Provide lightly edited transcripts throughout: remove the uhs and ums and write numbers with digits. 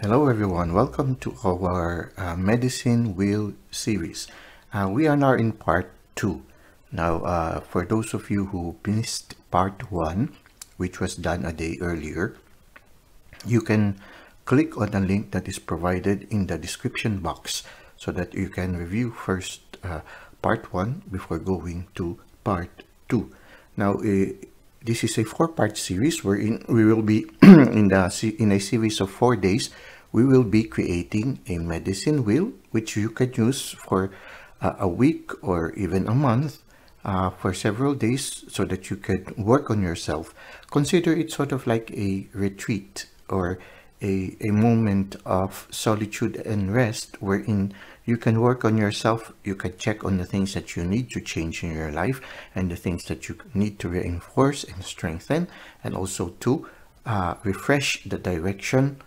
Hello everyone, welcome to our medicine wheel series. We are now in part 2. Now, for those of you who missed part 1, which was done a day earlier, you can click on the link that is provided in the description box so that you can review first part 1 before going to part 2. Now, this is a 4-part series wherein we will be in a series of 4 days. We will be creating a medicine wheel which you can use for a week or even a month, for several days, so that you can work on yourself. Consider it sort of like a retreat or a moment of solitude and rest wherein you can work on yourself. You can check on the things that you need to change in your life and the things that you need to reinforce and strengthen, and also to refresh the direction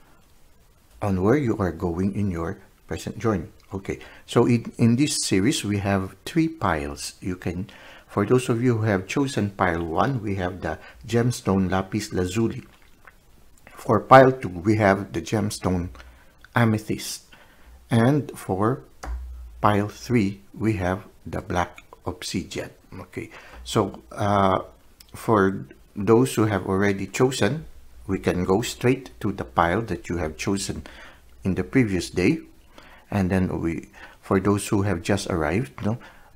on where you are going in your present journey. Okay, so in this series we have 3 piles. You can, for those of you who have chosen pile 1, we have the gemstone lapis lazuli. For pile 2, we have the gemstone amethyst. And for pile 3, we have the black obsidian. Okay, so for those who have already chosen, we can go straight to the pile that you have chosen in the previous day. And then for those who have just arrived,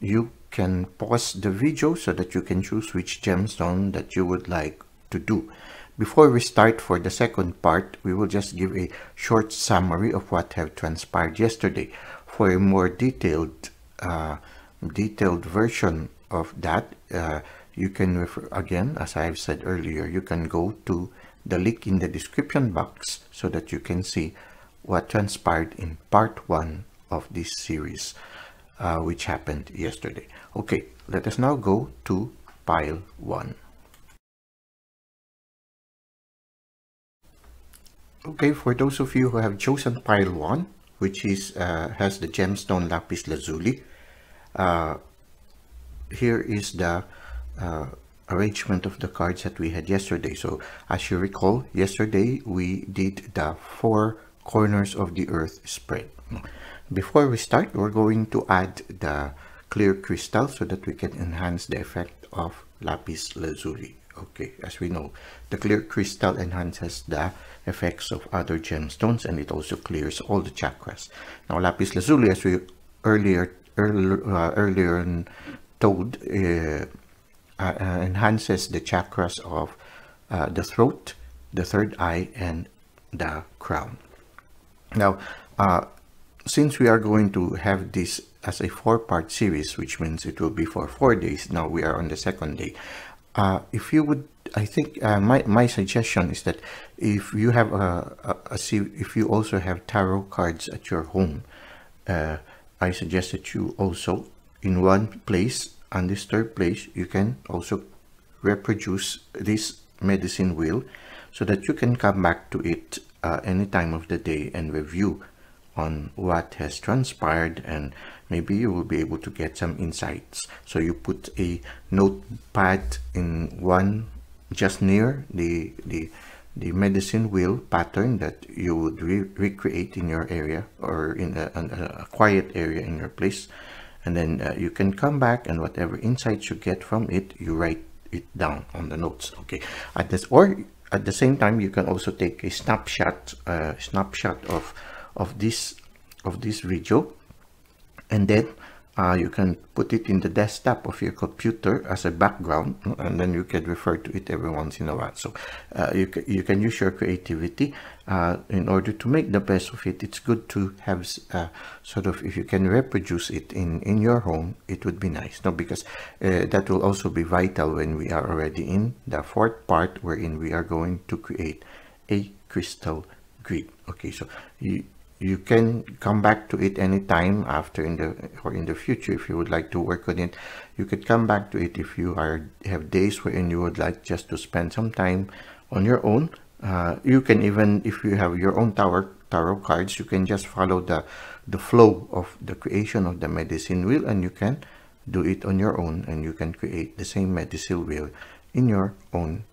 you can pause the video so that you can choose which gemstone that you would like to do. Before we start for the second part, we will just give a short summary of what have transpired yesterday. For a more detailed version of that, you can refer, again, as I've said earlier, you can go to the link in the description box so that you can see what transpired in part 1 of this series, which happened yesterday. Okay, let us now go to pile 1. Okay, for those of you who have chosen pile 1, which is has the gemstone lapis lazuli, here is the arrangement of the cards that we had yesterday. So as you recall, yesterday we did the 4 corners of the earth spread. Before we start, we're going to add the clear crystal so that we can enhance the effect of lapis lazuli. Okay, as we know, the clear crystal enhances the effects of other gemstones, and it also clears all the chakras. Now, lapis lazuli, as we earlier told, enhances the chakras of the throat, the third eye, and the crown. Now, since we are going to have this as a 4-part series, which means it will be for 4 days, now we are on the second day. If you would, I think my suggestion is that if you have if you also have tarot cards at your home, I suggest that you also, in one place, undisturbed place, you can also reproduce this medicine wheel so that you can come back to it any time of the day and review on what has transpired, and maybe you will be able to get some insights. So you put a notepad in one just near the medicine wheel pattern that you would recreate in your area or in a quiet area in your place, and then you can come back, and whatever insights you get from it, you write it down on the notes. Okay, at the same time, you can also take a snapshot of this video, and then you can put it in the desktop of your computer as a background, and then you can refer to it every once in a while. So you can use your creativity in order to make the best of it. It's good to have sort of, if you can reproduce it in your home, it would be nice. No, because that will also be vital when we are already in the 4th part, wherein we are going to create a crystal grid. Okay, so you can come back to it anytime after in the future if you would like to work on it. You could come back to it if you have days wherein you would like just to spend some time on your own. You can even, if you have your own tarot cards, you can just follow the flow of the creation of the medicine wheel, and you can do it on your own, and you can create the same medicine wheel in your own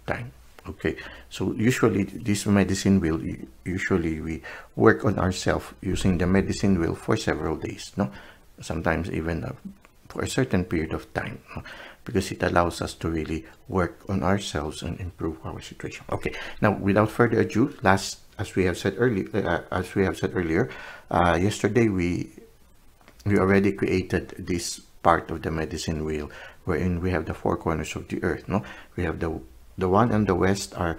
time. Okay, so usually this medicine wheel, usually we work on ourselves using the medicine wheel for several days, no? Sometimes even for a certain period of time, no? Because it allows us to really work on ourselves and improve our situation. Okay, now without further ado, as we have said earlier, yesterday we already created this part of the medicine wheel wherein we have the four corners of the earth, no? We have the one on the west are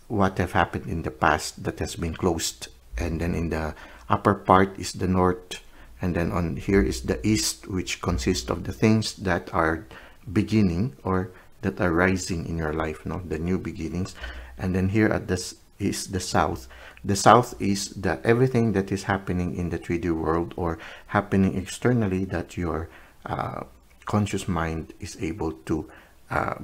what have happened in the past that has been closed, and then in the upper part is the north, and then on here is the east, which consists of the things that are beginning or that are rising in your life, no? The new beginnings. And then here at this is the south. The south is the everything that is happening in the 3D world or happening externally that your conscious mind is able to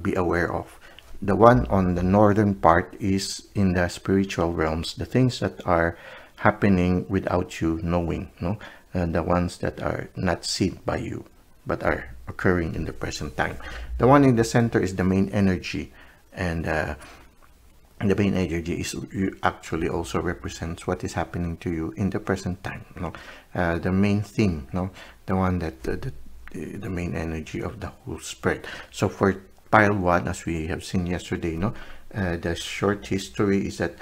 be aware of. The one on the northern part is in the spiritual realms, the things that are happening without you knowing, no? The ones that are not seen by you but are occurring in the present time. The one in the center is the main energy, and the main energy is actually also represents what is happening to you in the present time, no? The main theme, no? The one that the main energy of the whole spread. So for pile 1, as we have seen yesterday, no, the short history is that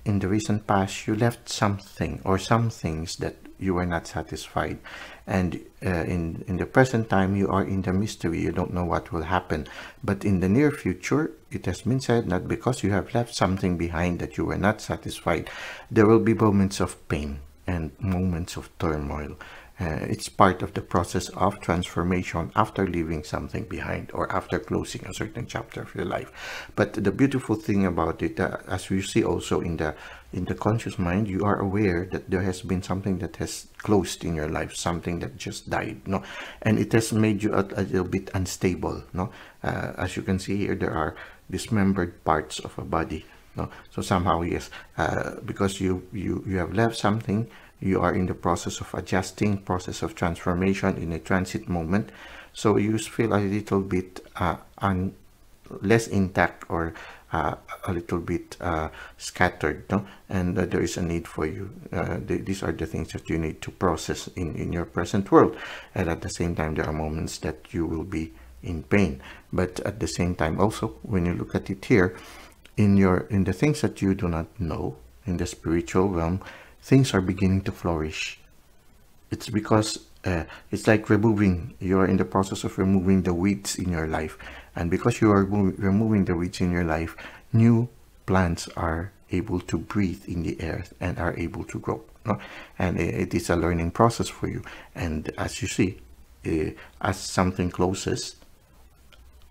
in the recent past you left something or some things that you were not satisfied, and in the present time you are in the mystery. You don't know what will happen, but in the near future it has been said that because you have left something behind that you were not satisfied, there will be moments of pain and moments of turmoil. It's part of the process of transformation after leaving something behind or after closing a certain chapter of your life. But the beautiful thing about it, as we see also in the conscious mind, you are aware that there has been something that has closed in your life, something that just died, no? And it has made you a little bit unstable, no? As you can see here, there are dismembered parts of a body, no? So somehow, yes, because you have left something, you are in the process of adjusting, process of transformation, in a transit moment. So you feel a little bit less intact or a little bit scattered, no? And there is a need for you. These are the things that you need to process in your present world. And at the same time, there are moments that you will be in pain. But at the same time also, when you look at it here, in the things that you do not know, in the spiritual realm, things are beginning to flourish. It's because it's like you're in the process of removing the weeds in your life. And because you are removing the weeds in your life, new plants are able to breathe in the earth and are able to grow, no? And it is a learning process for you. And as you see, as something closes,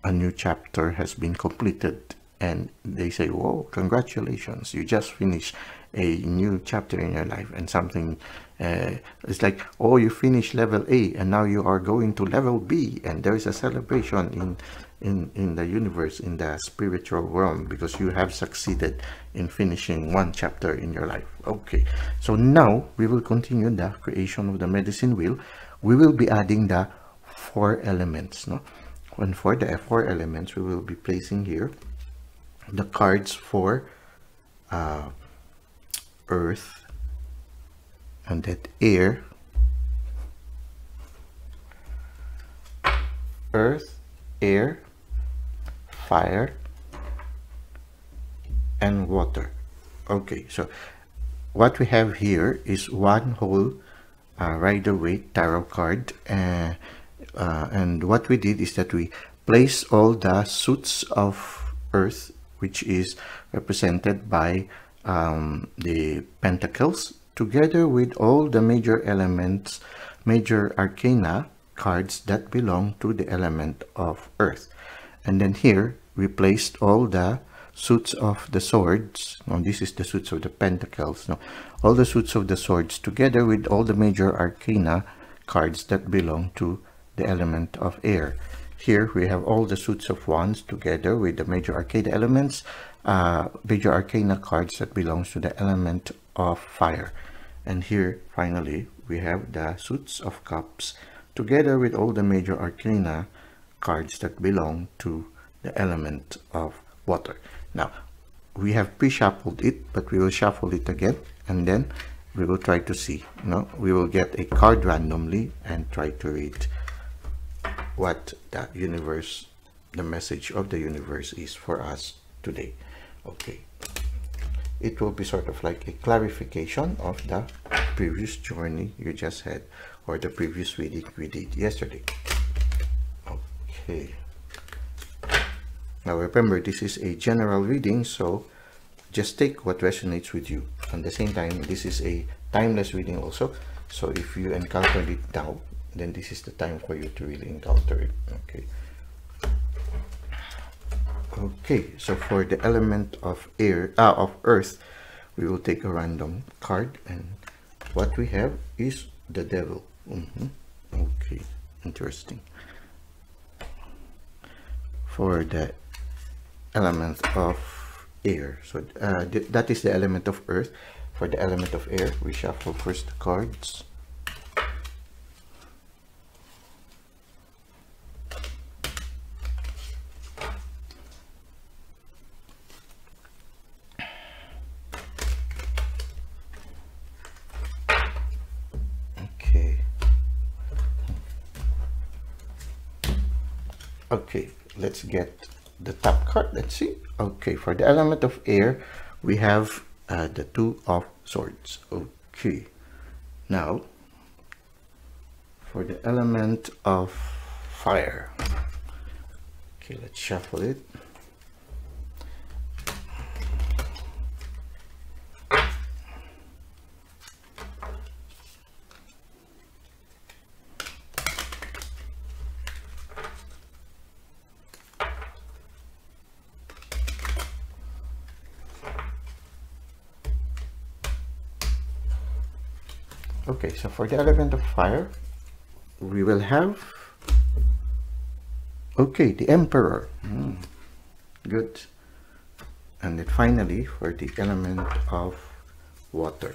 a new chapter has been completed. And they say, whoa, congratulations, you just finished a new chapter in your life. And something, it's like, oh, you finished level A and now you are going to level B. And there is a celebration in the universe, in the spiritual realm, because you have succeeded in finishing one chapter in your life. Okay, so now we will continue the creation of the medicine wheel. We will be adding the 4 elements, no? And for the 4 elements, we will be placing here the cards for earth, and that air, earth, air, fire, and water. Okay, so what we have here is one whole Rider-Waite tarot card, and what we did is that we place all the suits of earth, which is represented by the pentacles, together with all the major elements, major arcana cards that belong to the element of earth. And then here we placed all the suits of the swords. Now this is the suits of the pentacles. Now all the suits of the swords together with all the major arcana cards that belong to the element of air. Here we have all the suits of wands together with the major arcana elements, major arcana cards that belongs to the element of fire. And here finally we have the suits of cups together with all the major arcana cards that belong to the element of water. Now, we have pre-shuffled it, but we will shuffle it again, and then we will try to see. We will get a card randomly and try to read what the message of the universe is for us today. Okay. It will be sort of like a clarification of the previous journey you just had, or the previous reading we did yesterday. Okay. Now remember, this is a general reading, so just take what resonates with you. At the same time, this is a timeless reading also. So if you encountered it now, then this is the time for you to really encounter it. Okay. Okay, so for the element of earth, we will take a random card, and what we have is the devil. Okay, interesting. For the element of air, so that is the element of earth. For the element of air, we shuffle first the cards. Okay, let's get the top card. Let's see. Okay, for the element of air, we have the Two of Swords. Okay, now for the element of fire. Okay, let's shuffle it. Okay, so for the element of fire, we will have, okay, the Emperor. Good. And then finally, for the element of water.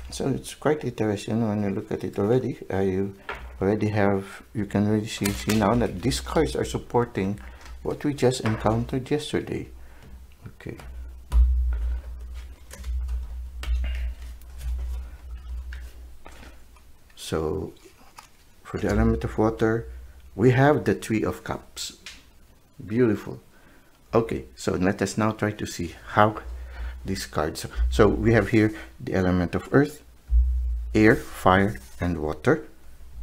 So it's quite interesting when you look at it already. You can already see now that these cards are supporting what we just encountered yesterday. Okay. So for the element of water, we have the Three of Cups. Beautiful. Okay, so let us now try to see how these cards. So we have here the element of earth, air, fire, and water.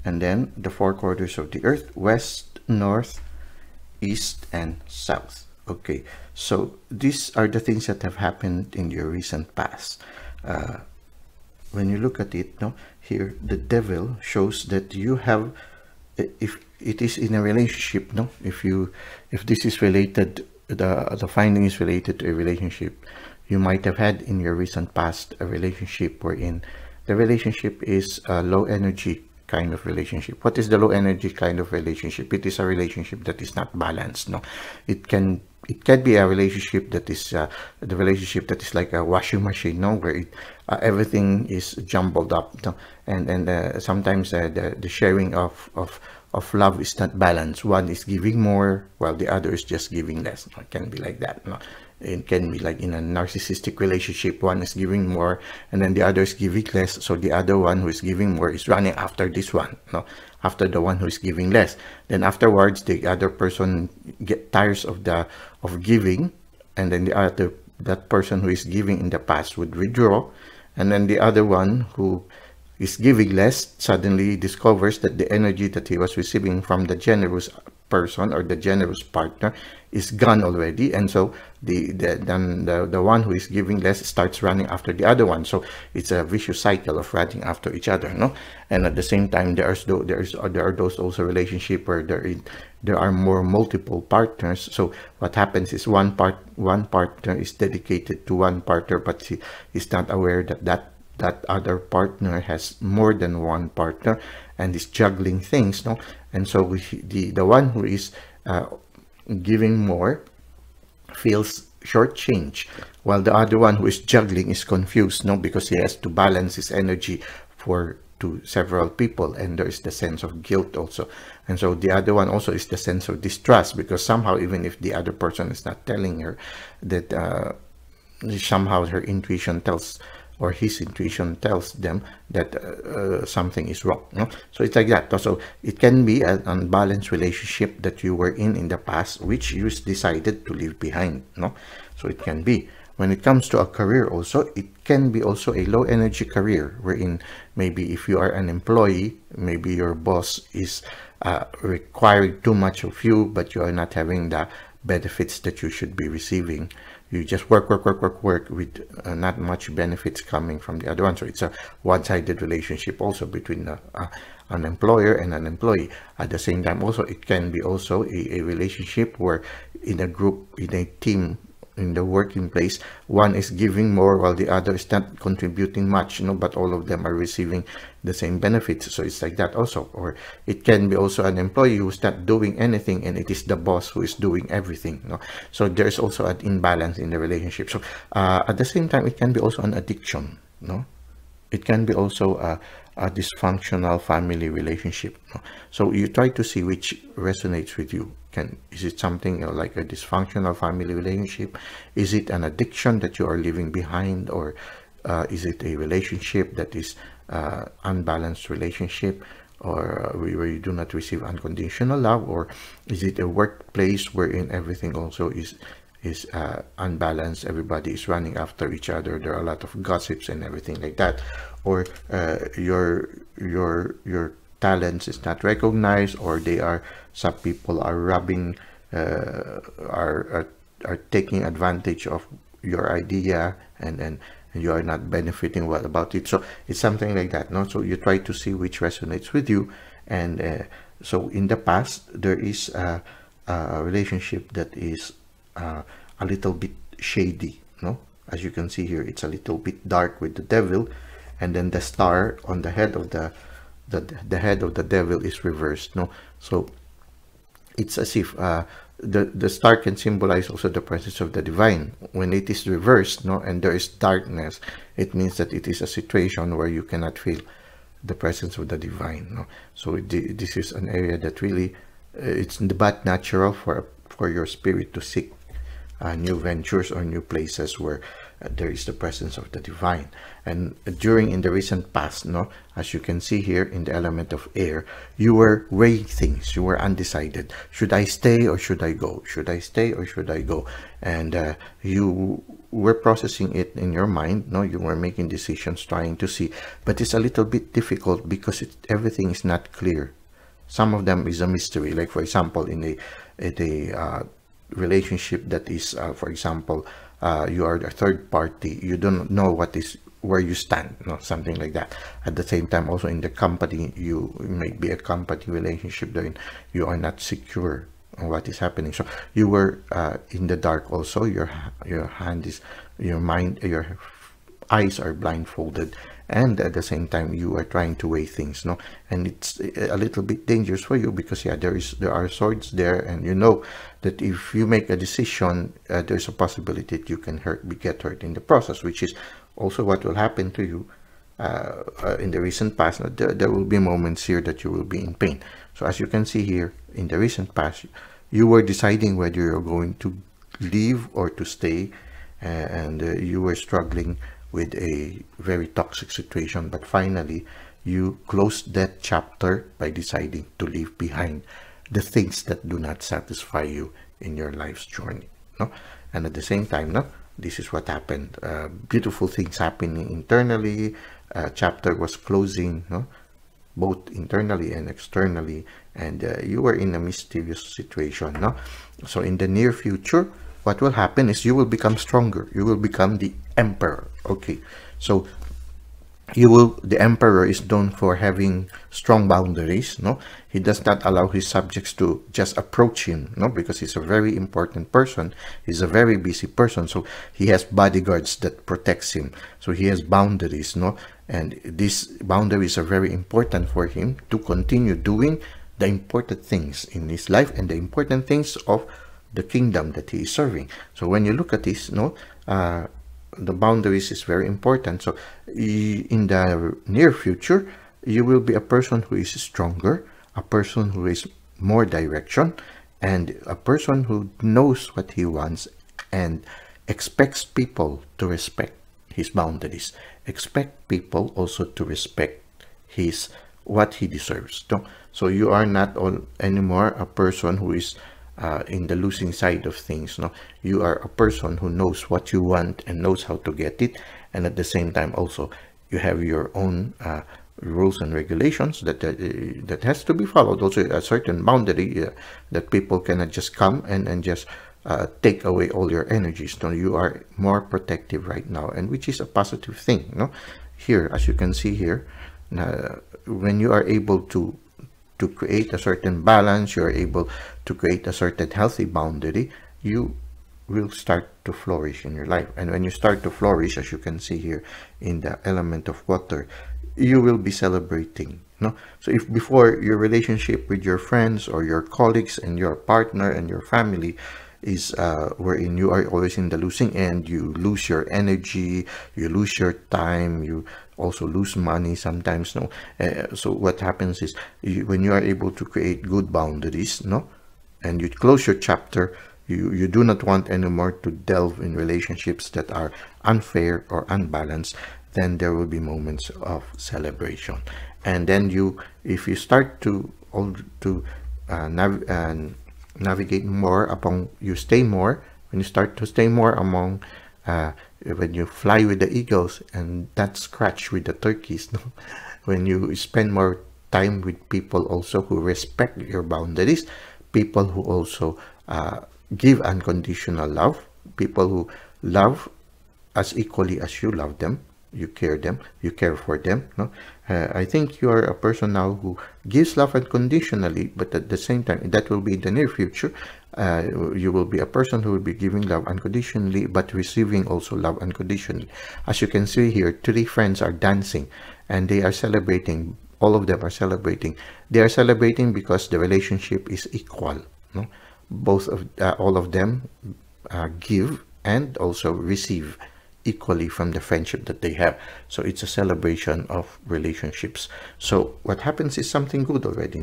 And then the four quarters of the earth: west, north, east, and south. Okay, so these are the things that have happened in your recent past. When you look at it, here the devil shows that you have, if it is in a relationship, if this is related, the finding is related to a relationship, you might have had in your recent past a relationship wherein the relationship is a low energy kind of relationship. What is the low energy kind of relationship? It is a relationship that is not balanced. It can be a relationship that is the relationship that is like a washing machine, where everything is jumbled up, and sometimes the sharing of love is not balanced. One is giving more while the other is just giving less. It can be like that. It can be like in a narcissistic relationship, one is giving more and then the other is giving less, so the other one who is giving more is running after this one, after the one who is giving less. Then afterwards the other person get tires of giving, and then that person who is giving in the past would withdraw, and then the other one who is giving less suddenly discovers that the energy that he was receiving from the generous person or the generous partner is gone already, and so the one who is giving less starts running after the other one. So it's a vicious cycle of running after each other, and at the same time there are those also relationship where there are more multiple partners. So what happens is one partner is dedicated to one partner, but he is not aware that other partner has more than one partner and is juggling things, and so the one who is giving more feels shortchanged, while the other one who is juggling is confused, no, because he has to balance his energy for to several people, and there is the sense of guilt also. And so the other one also is the sense of distrust, because somehow, even if the other person is not telling her that, somehow her intuition tells, or his intuition tells them that something is wrong, no? So it's like that. So it can be an unbalanced relationship that you were in the past, which you decided to leave behind, no? So it can be. When it comes to a career also, it can be also a low energy career, wherein maybe if you are an employee, maybe your boss is requiring too much of you, but you are not having the benefits that you should be receiving. You just work with not much benefits coming from the other one. So it's a one-sided relationship also between an employer and an employee. At the same time also, it can be also a relationship where in a group, in a team, in the working place, one is giving more while the other is not contributing much, but all of them are receiving the same benefits. So it's like that also. Or it can be also an employee who's not doing anything, and it is the boss who is doing everything, so there's also an imbalance in the relationship. So at the same time, it can be also an addiction, it can be also a dysfunctional family relationship, so you try to see which resonates with you. Is it something like a dysfunctional family relationship? Is it an addiction that you are leaving behind? Or is it a relationship that is unbalanced relationship, or where you do not receive unconditional love? Or is it a workplace wherein everything also is unbalanced? Everybody is running after each other. There are a lot of gossips and everything like that. Or your talents is not recognized, or some people are robbing, are taking advantage of your idea, and you are not benefiting well about it. So it's something like that, so you try to see which resonates with you. And so in the past, there is a relationship that is a little bit shady, as you can see here. It's a little bit dark with the devil, and then the star on the head of the head of the devil is reversed, so it's as if the star can symbolize also the presence of the divine. When it is reversed, and there is darkness, it means that it is a situation where you cannot feel the presence of the divine, so this is an area that really it's but natural for your spirit to seek new ventures or new places where there is the presence of the divine. And in the recent past, as you can see here in the element of air, you were weighing things. You were undecided. Should I stay or should I go? Should I stay or should I go? And you were processing it in your mind. You were making decisions, trying to see, but it's a little bit difficult because everything is not clear. Some of them is a mystery. Like for example, in a relationship that is, for example, you are a third party, you don't know where you stand, something like that. At the same time, also in the company, you may be a company relationship wherein you are not secure on what is happening. So you were in the dark also. Your hand is, your mind, your eyes are blindfolded, and at the same time you are trying to weigh things, and it's a little bit dangerous for you because there are swords there, and you know that if you make a decision, there's a possibility that you can get hurt in the process, which is also what will happen to you in the recent past. There will be moments here that you will be in pain. So as you can see here, in the recent past, you were deciding whether you're going to leave or to stay, and you were struggling with a very toxic situation, but finally you closed that chapter by deciding to leave behind the things that do not satisfy you in your life's journey, and at the same time, this is what happened. Beautiful things happening internally. Chapter was closing, both internally and externally, and you were in a mysterious situation, so in the near future, what will happen is you will become stronger. You will become the emperor. Okay, so the emperor is known for having strong boundaries. He does not allow his subjects to just approach him, because he's a very important person. He's a very busy person, so he has bodyguards that protects him. So he has boundaries, and these boundaries are very important for him to continue doing the important things in his life and the important things of the kingdom that he is serving. So when you look at this, the boundaries is very important. So in the near future, you will be a person who is stronger, a person who is more direction, and a person who knows what he wants and expects people to respect his boundaries, expect people also to respect his what he deserves. So you are not anymore a person who is in the losing side of things. You are a person who knows what you want and knows how to get it, and at the same time also you have your own rules and regulations that has to be followed. Also a certain boundary that people cannot just come and just take away all your energies. You are more protective right now, and which is a positive thing. Here, as you can see here, when you are able to create a certain balance, you are able to create a certain healthy boundary, you will start to flourish in your life. And when you start to flourish, as you can see here in the element of water, you will be celebrating. So if before your relationship with your friends or your colleagues and your partner and your family is wherein you are always in the losing end, you lose your energy, you lose your time, you also lose money sometimes. So what happens is when you are able to create good boundaries, and you close your chapter, you do not want anymore to delve in relationships that are unfair or unbalanced, then there will be moments of celebration. And then if you start to navigate more upon, you stay more, when you start to stay more among when you fly with the eagles and not scratch with the turkeys, when you spend more time with people also who respect your boundaries, people who also give unconditional love, people who love as equally as you love them, you care for them. I think you are a person now who gives love unconditionally, but at the same time, that will be in the near future. You will be a person who will be giving love unconditionally, but receiving also love unconditionally. As you can see here, 3 friends are dancing and they are celebrating. All of them are celebrating. They are celebrating because the relationship is equal. All of them give and also receive equally from the friendship that they have. So it's a celebration of relationships. So what happens is something good already.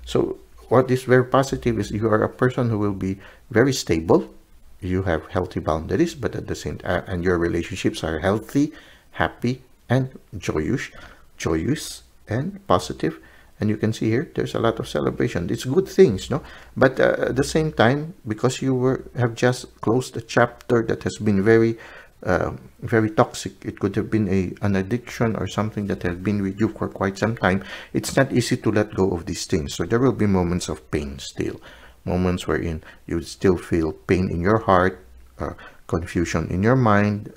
So what is very positive is you are a person who will be very stable. You have healthy boundaries, but at the same time, and your relationships are healthy, happy, and joyous and positive. And you can see here, there's a lot of celebration. It's good things, But at the same time, because you have just closed a chapter that has been very toxic, it could have been an addiction or something that has been with you for quite some time. It's not easy to let go of these things. So there will be moments of pain still, moments wherein you still feel pain in your heart, confusion in your mind,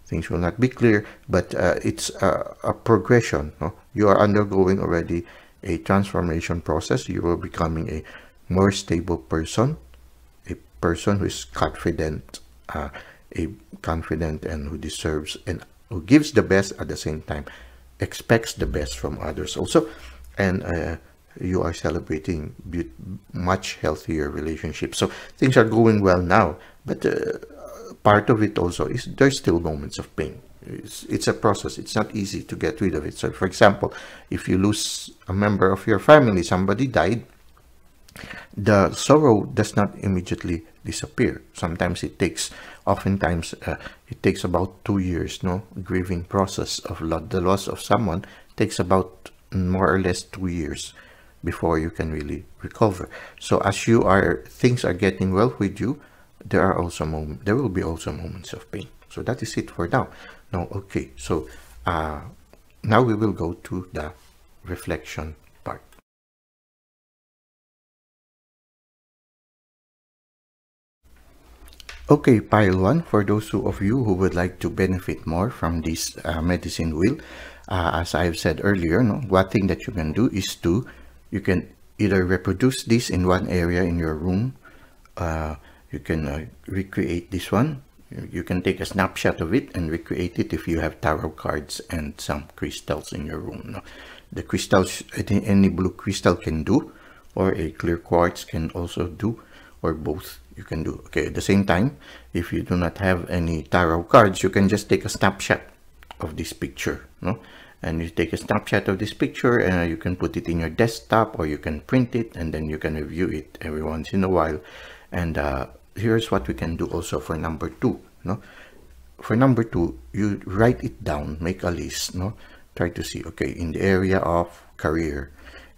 things will not be clear, but it's a progression. You are undergoing already a transformation process. You are becoming a more stable person, a person who is confident, and who deserves and who gives the best, at the same time expects the best from others also. And you are celebrating much healthier relationships. So things are going well now, but part of it also is there's still moments of pain. It's a process. It's not easy to get rid of it. So for example, if you lose a member of your family, somebody died, the sorrow does not immediately disappear. Sometimes oftentimes it takes about 2 years. Grieving process of the loss of someone takes about more or less 2 years before you can really recover. So as things are getting well with you, there will be also moments of pain. So that is it for now. Okay, so now we will go to the reflection part. Okay, pile 1, for those of you who would like to benefit more from this medicine wheel, as I've said earlier, one thing that you can do is you can either reproduce this in one area in your room. You can recreate this one. You can take a snapshot of it and recreate it if you have tarot cards and some crystals in your room. The crystals, I think any blue crystal can do, or a clear quartz can also do, or both you can do. Okay, at the same time, if you do not have any tarot cards, you can just take a snapshot of this picture, no? And you take a snapshot of this picture and you can put it in your desktop, or you can print it and then you can review it every once in a while. And here's what we can do also for number 2, no? For number 2, you write it down, make a list, no? Try to see, okay, in the area of career,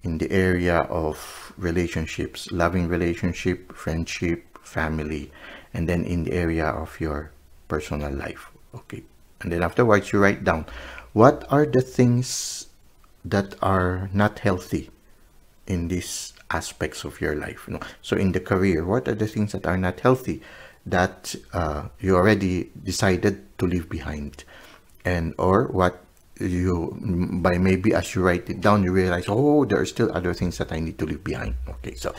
in the area of relationships, loving relationship, friendship, family, and then in the area of your personal life. Okay, and then afterwards you write down what are the things that are not healthy in these aspects of your life, you know? So in the career, what are the things that are not healthy that you already decided to leave behind? And or what you, by maybe as you write it down, you realize, oh, there are still other things that I need to leave behind. Okay, so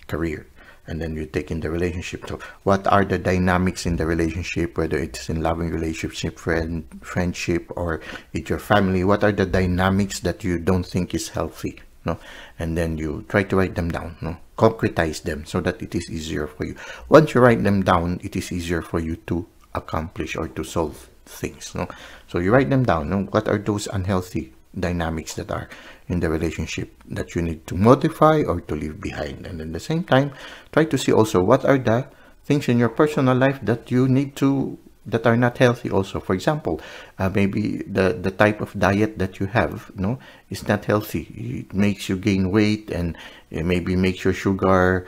career. And then you take in the relationship. So what are the dynamics in the relationship, whether it's in loving relationship, friendship, or with your family? What are the dynamics that you don't think is healthy? No, and then you try to write them down, no, concretize them so that it is easier for you. Once you write them down, it is easier for you to accomplish or to solve things, no? So you write them down, no? What are those unhealthy dynamics that are in the relationship that you need to modify or to leave behind? And at the same time, try to see also what are the things in your personal life that you need to, that are not healthy also. For example, maybe the type of diet that you have, no, is not healthy. It makes you gain weight, and it maybe makes your sugar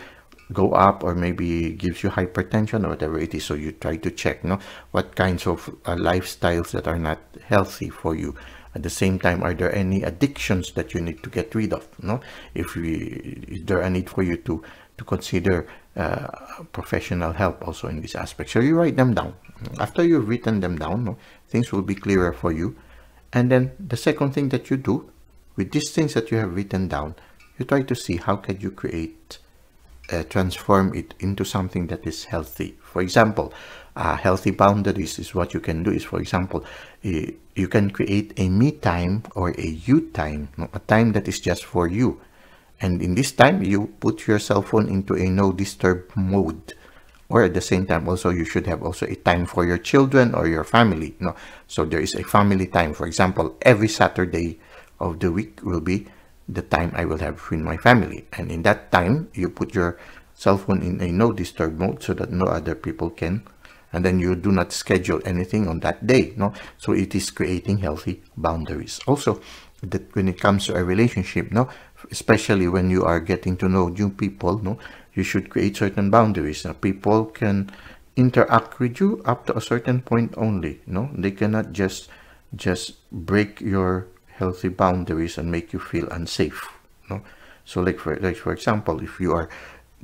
go up, or maybe gives you hypertension or whatever it is. So you try to check, no, what kinds of lifestyles that are not healthy for you. At the same time, are there any addictions that you need to get rid of? No, is there a need for you to consider professional help also in this aspect? So you write them down. After you've written them down, no, things will be clearer for you. And then the second thing that you do with these things that you have written down, you try to see how can you create, transform it into something that is healthy. For example, healthy boundaries is what you can do is, for example, you can create a me time or a you time, a time that is just for you. And in this time, you put your cell phone into a no disturb mode. Or at the same time, also, you should have also a time for your children or your family. No, so there is a family time. For example, every Saturday of the week will be the time I will have with my family. And in that time, you put your cell phone in a no disturb mode so that no other people can. And then you do not schedule anything on that day. No, so it is creating healthy boundaries. Also, that when it comes to a relationship, no, especially when you are getting to know new people, no, you should create certain boundaries. Now, people can interact with you up to a certain point only. No, they cannot just break your healthy boundaries and make you feel unsafe. No, so like for example, if you are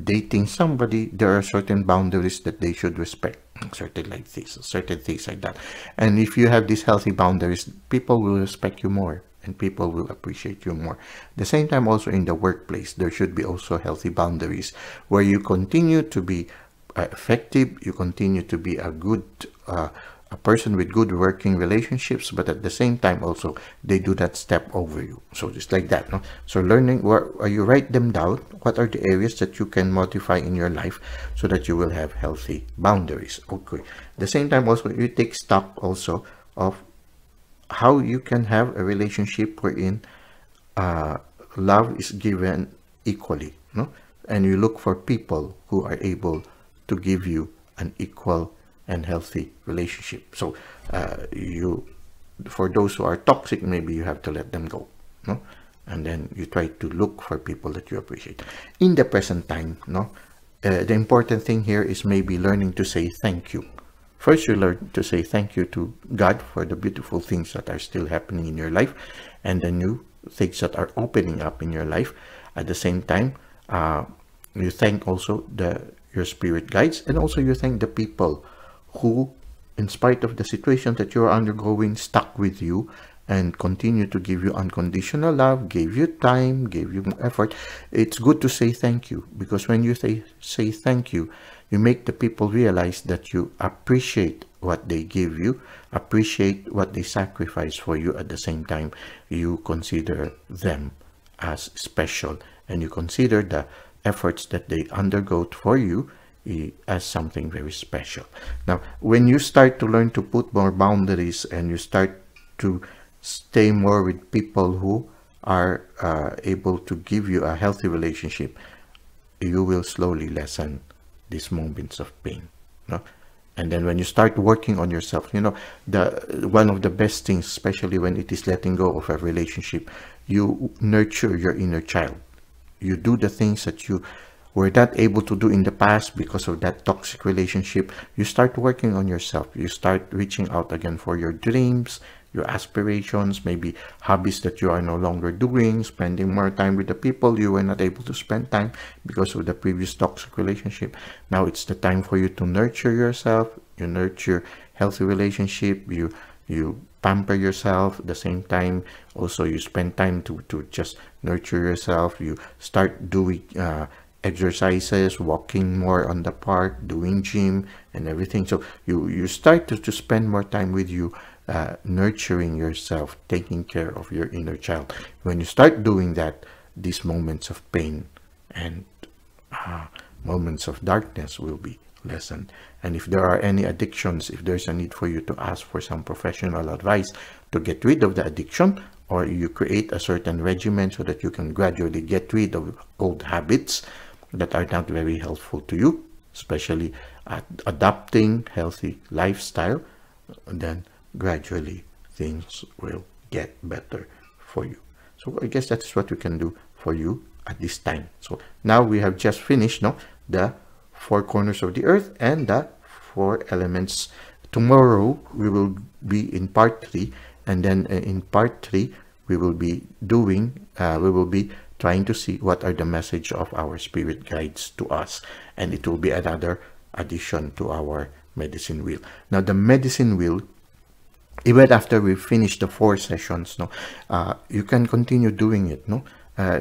dating somebody, there are certain boundaries that they should respect, certain like this, certain things like that. And if you have these healthy boundaries, people will respect you more and people will appreciate you more. At the same time, also in the workplace, there should be also healthy boundaries where you continue to be effective, you continue to be a good a person with good working relationships, but at the same time also they do not step over you. So just like that, no? So learning where you write them down, what are the areas that you can modify in your life so that you will have healthy boundaries. Okay. At the same time also, you take stock also of how you can have a relationship wherein love is given equally, no? And you look for people who are able to give you an equal and healthy relationship. So for those who are toxic, maybe you have to let them go, no? And then you try to look for people that you appreciate. In the present time, no, the important thing here is maybe learning to say thank you. First, you learn to say thank you to God for the beautiful things that are still happening in your life and the new things that are opening up in your life. At the same time, you thank also your spirit guides, and also you thank the people who, in spite of the situation that you're undergoing, stuck with you and continue to give you unconditional love, gave you time, gave you effort. It's good to say thank you, because when you say thank you, you make the people realize that you appreciate what they give you, appreciate what they sacrifice for you. At the same time, you consider them as special, and you consider the efforts that they undergo for you, as something very special. Now, when you start to learn to put more boundaries and you start to stay more with people who are able to give you a healthy relationship, you will slowly lessen these moments of pain. No? And then when you start working on yourself, you know, one of the best things, especially when it is letting go of a relationship, you nurture your inner child. You do the things that you were not able to do in the past because of that toxic relationship. You start working on yourself. You start reaching out again for your dreams, your aspirations, maybe hobbies that you are no longer doing, spending more time with the people you were not able to spend time because of the previous toxic relationship. Now it's the time for you to nurture yourself. You nurture healthy relationship. You pamper yourself. At the same time, also you spend time to just nurture yourself. You start doing exercises, walking more on the park, doing gym and everything. So you start to spend more time with you, nurturing yourself, taking care of your inner child. When you start doing that, these moments of pain and moments of darkness will be lessened. And if there are any addictions, if there's a need for you to ask for some professional advice to get rid of the addiction, or you create a certain regimen so that you can gradually get rid of old habits that are not very helpful to you, especially adopting healthy lifestyle, then gradually things will get better for you. So I guess that's what we can do for you at this time. So now we have just finished the 4 corners of the earth and the 4 elements. Tomorrow we will be in part 3, and then in part 3 we will be trying to see what are the message of our spirit guides to us, and it will be another addition to our medicine wheel. Now the medicine wheel, even after we finish the 4 sessions, you can continue doing it.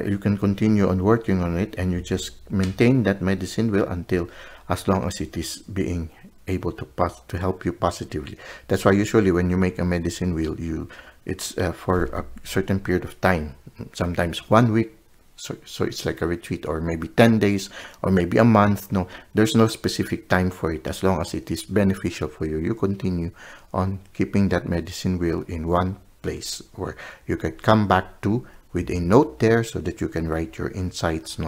You can continue on working on it, and you just maintain that medicine wheel until, as long as it is being able to help you positively. That's why usually when you make a medicine wheel, it's for a certain period of time, sometimes 1 week. So it's like a retreat, or maybe 10 days, or maybe a month. No, there's no specific time for it. As long as it is beneficial for you, you continue on keeping that medicine wheel in one place where you can come back to with a note there, so that you can write your insights,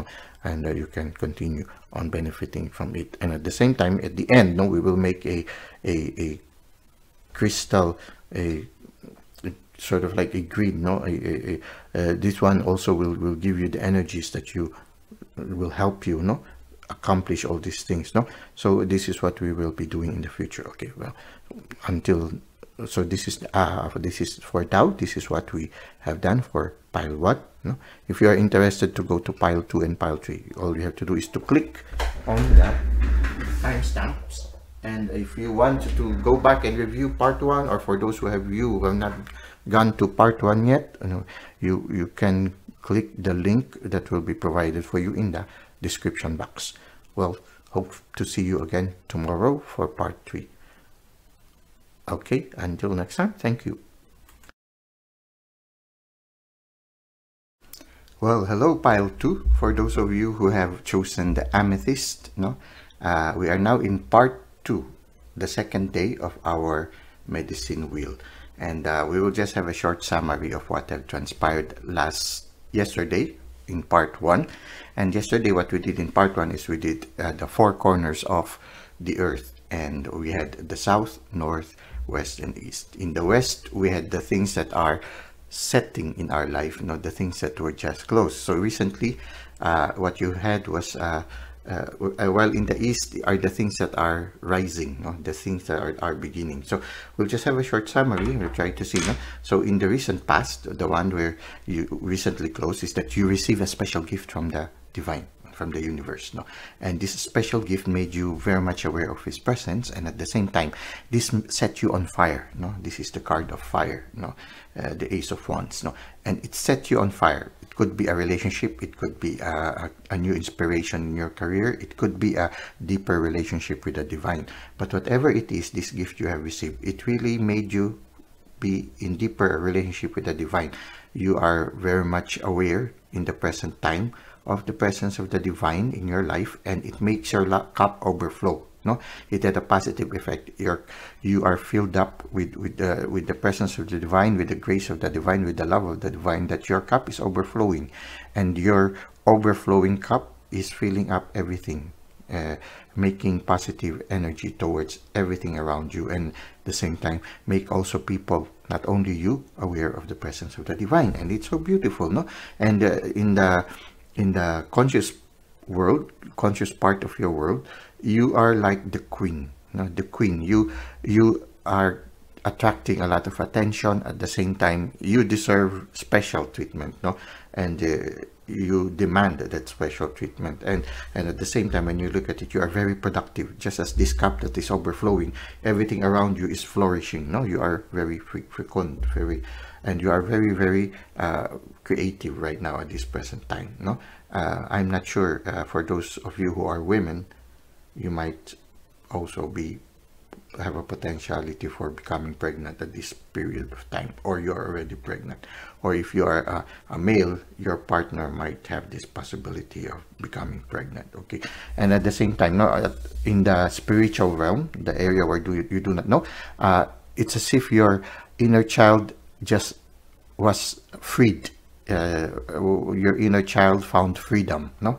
and you can continue on benefiting from it. And at the same time, at the end, we will make a crystal, a sort of like a grid. This one also will give you the energies that will help you accomplish all these things. So this is what we will be doing in the future. Okay, well, so this is for Tao. This is what we have done for pile 1. If you are interested to go to pile 2 and pile 3, all you have to do is to click on the timestamps. And if you want to go back and review part 1, or for those who have not gone to part 1 yet, you can click the link that will be provided for you in the description box. Well, hope to see you again tomorrow for part 3. Okay, until next time, thank you. Well, hello pile 2. For those of you who have chosen the amethyst, we are now in part 2, the second day of our medicine wheel. And we will just have a short summary of what have transpired yesterday in part 1. And yesterday what we did in part 1 is we did the 4 corners of the earth, and we had the south, north, west, and east. In the west, we had the things that are setting in our life, the things that were just closed. So recently, what you had was while in the east are the things that are rising, the things that are beginning. So we'll just have a short summary. We'll try to see. So in the recent past, the one where you recently closed is that you receive a special gift from the divine, from the universe, and this special gift made you very much aware of his presence, and at the same time this set you on fire. This is the card of fire, the Ace of Wands, and it set you on fire. It could be a relationship, it could be a new inspiration in your career, it could be a deeper relationship with the divine. But whatever it is, this gift you have received, it really made you be in deeper relationship with the divine. You are very much aware in the present time of the presence of the divine in your life, and it makes your cup overflow. No, it had a positive effect. You are filled up with the presence of the divine, with the grace of the divine, with the love of the divine, that your cup is overflowing, and your overflowing cup is filling up everything, making positive energy towards everything around you, and at the same time make also people, not only you, aware of the presence of the divine. And it's so beautiful, no? And in the conscious world, conscious part of your world, you are like the queen, no? The queen. You are attracting a lot of attention. At the same time, you deserve special treatment, no? And you demand that special treatment, and at the same time, when you look at it, you are very productive. Just as this cup that is overflowing, everything around you is flourishing, no? You are very frequent, and you are very creative right now at this present time, no? I'm not sure, for those of you who are women, you might also have a potentiality for becoming pregnant at this period of time, or you're already pregnant. Or if you are a male, your partner might have this possibility of becoming pregnant. Okay, and at the same time, no, in the spiritual realm, the area where you do not know, it's as if your inner child just was freed. Your inner child found freedom, no?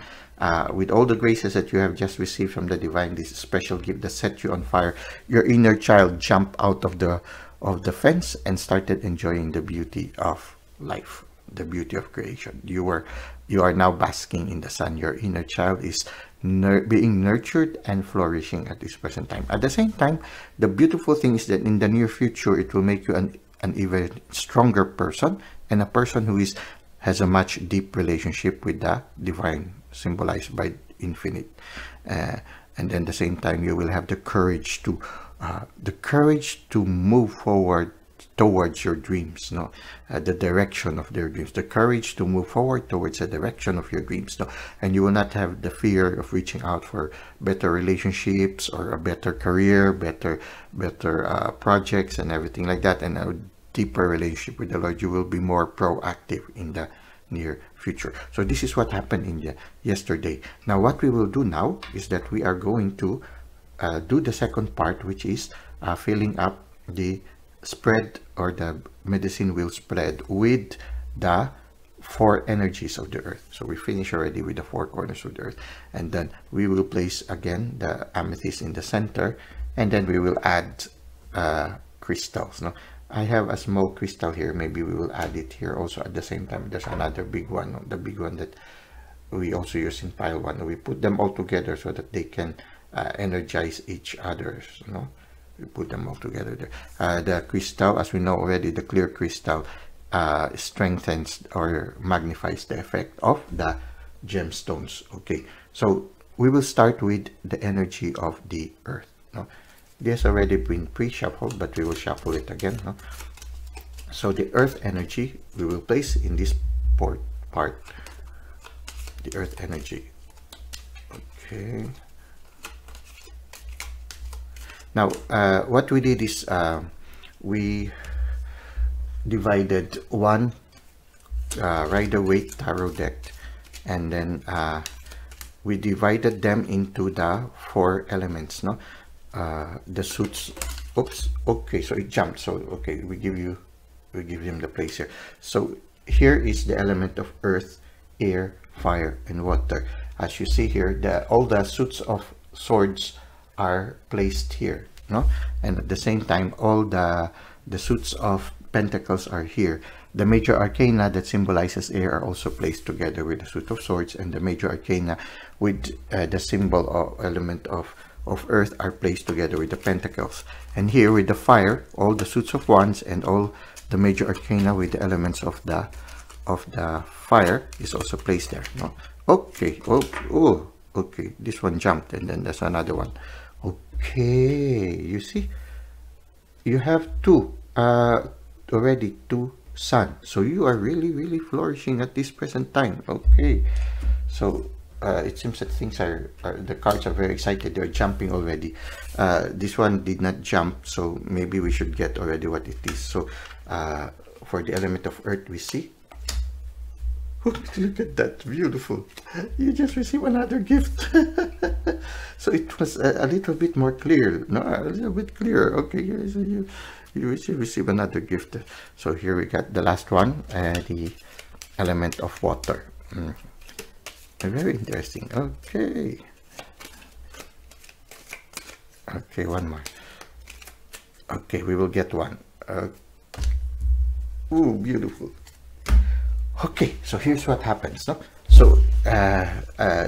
With all the graces that you have just received from the divine, this special gift that set you on fire, your inner child jumped out of the fence and started enjoying the beauty of life, the beauty of creation. You are now basking in the sun. Your inner child is being nurtured and flourishing at this present time. At the same time, the beautiful thing is that in the near future, it will make you an even stronger person, and a person who has a much deep relationship with the divine, symbolized by infinite. And then at the same time, you will have the courage to move forward towards your dreams, no? The direction of their dreams, the courage to move forward towards the direction of your dreams, no? And you will not have the fear of reaching out for better relationships or a better career, better projects and everything like that, and a deeper relationship with the Lord. You will be more proactive in the near future. So this is what happened in yesterday. Now what we will do now is that we are going to do the second part, which is filling up the spread, or the medicine wheel spread, with the 4 energies of the earth. So we finish already with the 4 corners of the earth, and then we will place again the amethyst in the center, and then we will add crystals, no? I have a small crystal here. Maybe we will add it here also at the same time. There's another big one, the big one that we also use in pile 1. We put them all together so that they can energize each other, you know? We put them all together there. The crystal, as we know already, the clear crystal strengthens or magnifies the effect of the gemstones. Okay, so we will start with the energy of the earth, no? This has already been pre-shuffled, but we will shuffle it again, no? So the earth energy we will place in this part, the earth energy. Okay. Now, what we did is we divided one Rider-Waite tarot deck, and then we divided them into the 4 elements, no? The suits. Oops. Okay, so it jumped. So okay, we give him the place here. So here is the element of earth, air, fire, and water. As you see here, all the suits of swords are placed here, no? And at the same time, all the suits of pentacles are here. The major arcana that symbolizes air are also placed together with the suit of swords, and the major arcana with the symbol or element of earth are placed together with the pentacles. And here with the fire, all the suits of wands and all the major arcana with the elements of the fire is also placed there, no? Okay. Oh, okay, this one jumped, and then there's another one. Okay, you see, you have 2 already, 2 sun. So you are really flourishing at this present time. Okay, so it seems that things the cards are very excited. They're jumping already. This one did not jump, so maybe we should get already what it is. So for the element of earth, we see Look at that, beautiful. You just received another gift. So it was a little bit more clear. No, a little bit clearer. Okay, so you receive another gift. So here we got the last one, the element of water. Very interesting. Okay. Okay, one more. Okay, we will get one. Ooh, beautiful. Okay, so here's what happens, no? So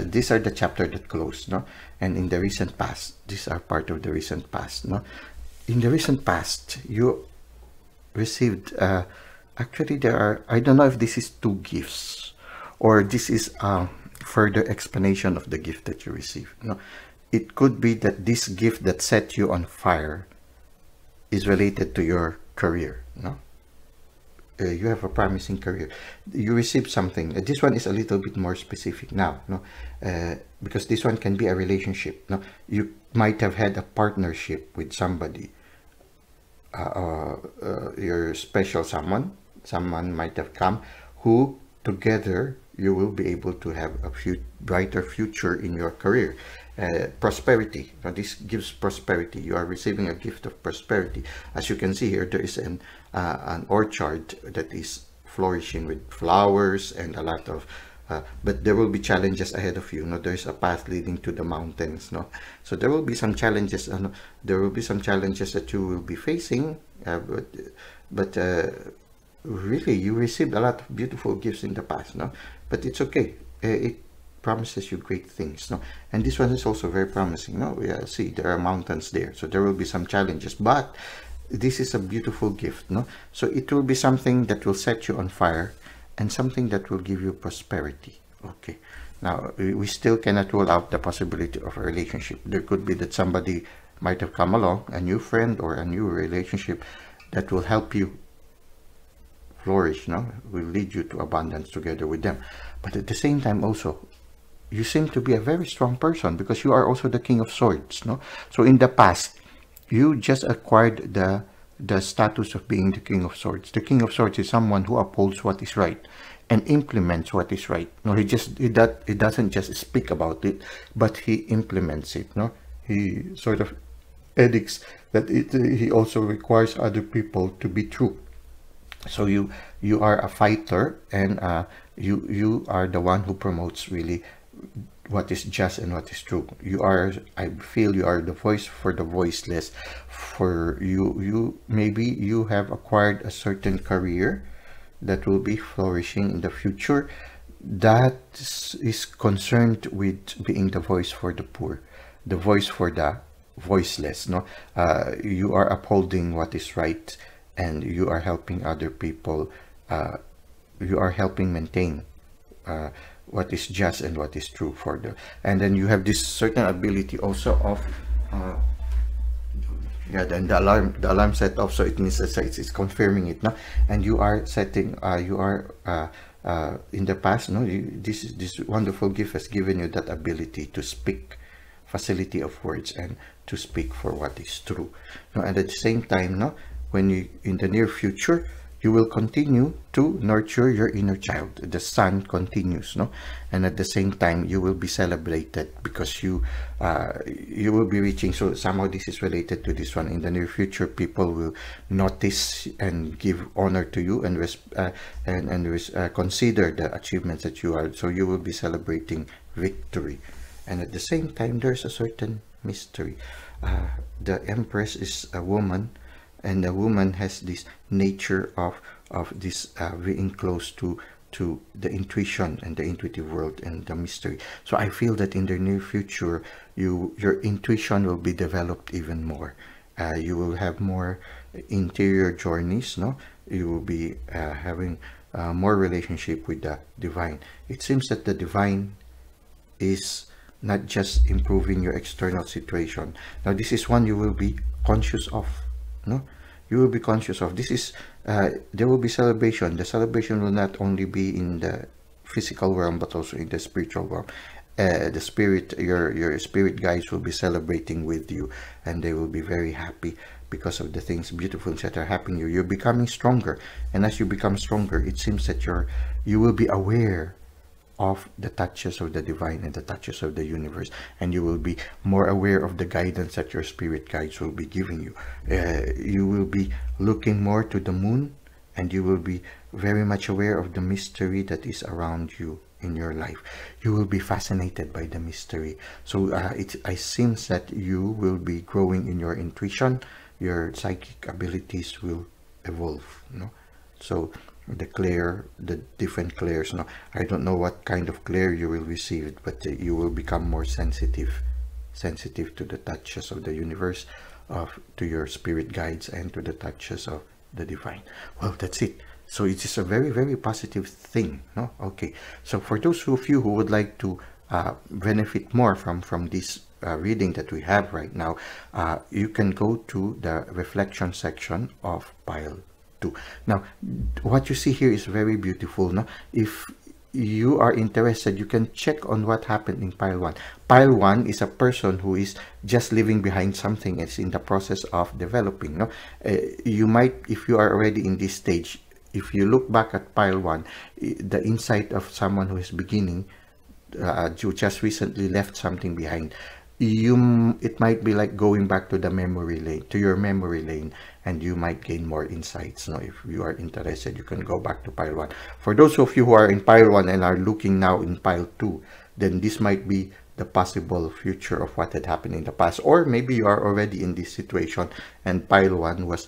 these are the chapter that closed, no? And in the recent past, these are part of the recent past, no? In the recent past, you received, actually there are, I don't know if this is two gifts or this is further explanation of the gift that you received, no? It could be that this gift that set you on fire is related to your career, no? You have a promising career. You receive something. This one is a little bit more specific now, no? Because this one can be a relationship. No, you might have had a partnership with somebody. Your special someone. Someone might have come who together you will be able to have a brighter future in your career. Prosperity. Now this gives prosperity. You are receiving a gift of prosperity. As you can see here, there is an orchard that is flourishing with flowers and a lot of but there will be challenges ahead of you. No, there's a path leading to the mountains. No, so there will be some challenges. There will be some challenges that you will be facing. But really, you received a lot of beautiful gifts in the past. No, but it's okay. It promises you great things, no? And this one is also very promising, no? Yeah, see, there are mountains there, so there will be some challenges, but this is a beautiful gift, no? So it will be something that will set you on fire and something that will give you prosperity. Okay, now we still cannot rule out the possibility of a relationship. There could be that somebody might have come along, a new friend or a new relationship that will help you flourish, no? Will lead you to abundance together with them. But at the same time also, you seem to be a very strong person because you are also the King of Swords, no? So in the past, you just acquired the status of being the King of Swords. The King of Swords is someone who upholds what is right and implements what is right. No, he doesn't just speak about it, but he implements it, no? He sort of edicts that he also requires other people to be true. So you are a fighter, and you are the one who promotes really what is just and what is true. You are, I feel, you are the voice for the voiceless. For you maybe you have acquired a certain career that will be flourishing in the future, that is concerned with being the voice for the poor, the voice for the voiceless, no? You are upholding what is right, and you are helping other people. You are helping maintain what is just and what is true for the, and then you have this certain ability also of yeah, then the alarm set off, so it means that it's confirming it, no? And you are setting you are in the past, no, this wonderful gift has given you that ability to speak, facility of words, and to speak for what is true, no? And at the same time, no, when you in the near future, you will continue to nurture your inner child. The sun continues, no? And at the same time, you will be celebrated because you will be reaching. So somehow this is related to this one. In the near future, people will notice and give honor to you and consider the achievements that you are. So you will be celebrating victory. And at the same time, there's a certain mystery. The Empress is a woman, and the woman has this nature of this being close to the intuition and the intuitive world and the mystery. So I feel that in the near future, your intuition will be developed even more. You will have more interior journeys, no? You will be having more relationship with the divine. It seems that the divine is not just improving your external situation. Now this is one you will be conscious of, no? You will be conscious of this. Is there will be celebration. The celebration will not only be in the physical realm but also in the spiritual realm. the spirit, your spirit guides will be celebrating with you, and they will be very happy because of the things, beautiful things that are happening to you. You're becoming stronger, and as you become stronger, it seems that you will be aware of the touches of the divine and the touches of the universe, and you will be more aware of the guidance that your spirit guides will be giving you. You will be looking more to the moon, and you will be very much aware of the mystery that is around you in your life. You will be fascinated by the mystery. So it seems that you will be growing in your intuition. Your psychic abilities will evolve, so the different clairs, I don't know what kind of clair you will receive, but you will become more sensitive to the touches of the universe, to your spirit guides, and to the touches of the divine. Well, that's it. So it is a very, very positive thing, okay. So for those of you who would like to benefit more from this reading that we have right now, you can go to the reflection section of pile 2. Now, what you see here is very beautiful. If you are interested, you can check on what happened in pile 1. Pile 1 is a person who is just leaving behind something. It's in the process of developing. You might, if you are already in this stage, if you look back at pile 1, the insight of someone who is beginning, who just recently left something behind, it might be like going back to the memory lane, to your memory lane, and you might gain more insights. If you are interested, you can go back to pile 1. For those of you who are in pile 1 and are looking now in pile 2, then this might be the possible future of what had happened in the past. Or maybe you are already in this situation, and pile 1 was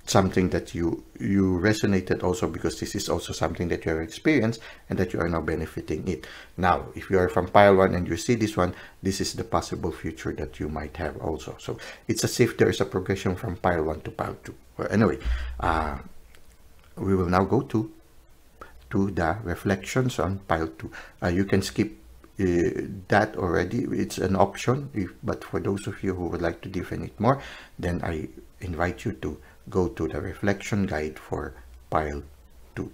something that you resonated also, because this is also something that you have experienced and that you are now benefiting it. Now, if you are from pile 1 and you see this one, this is the possible future that you might have also. So it's as if there is a progression from pile 1 to pile 2. Well, anyway, we will now go to the reflections on pile 2. You can skip that already. It's an option, but for those of you who would like to deepen it more, then I invite you to go to the reflection guide for pile 2.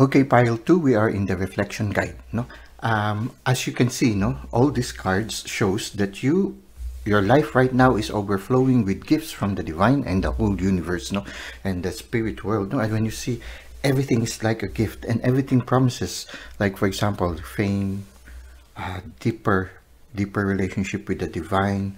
Okay, pile 2, we are in the reflection guide. As you can see, all these cards shows that your life right now is overflowing with gifts from the divine and the whole universe, and the spirit world. And when you see, everything is like a gift, and everything promises, like for example, fame, deeper relationship with the divine,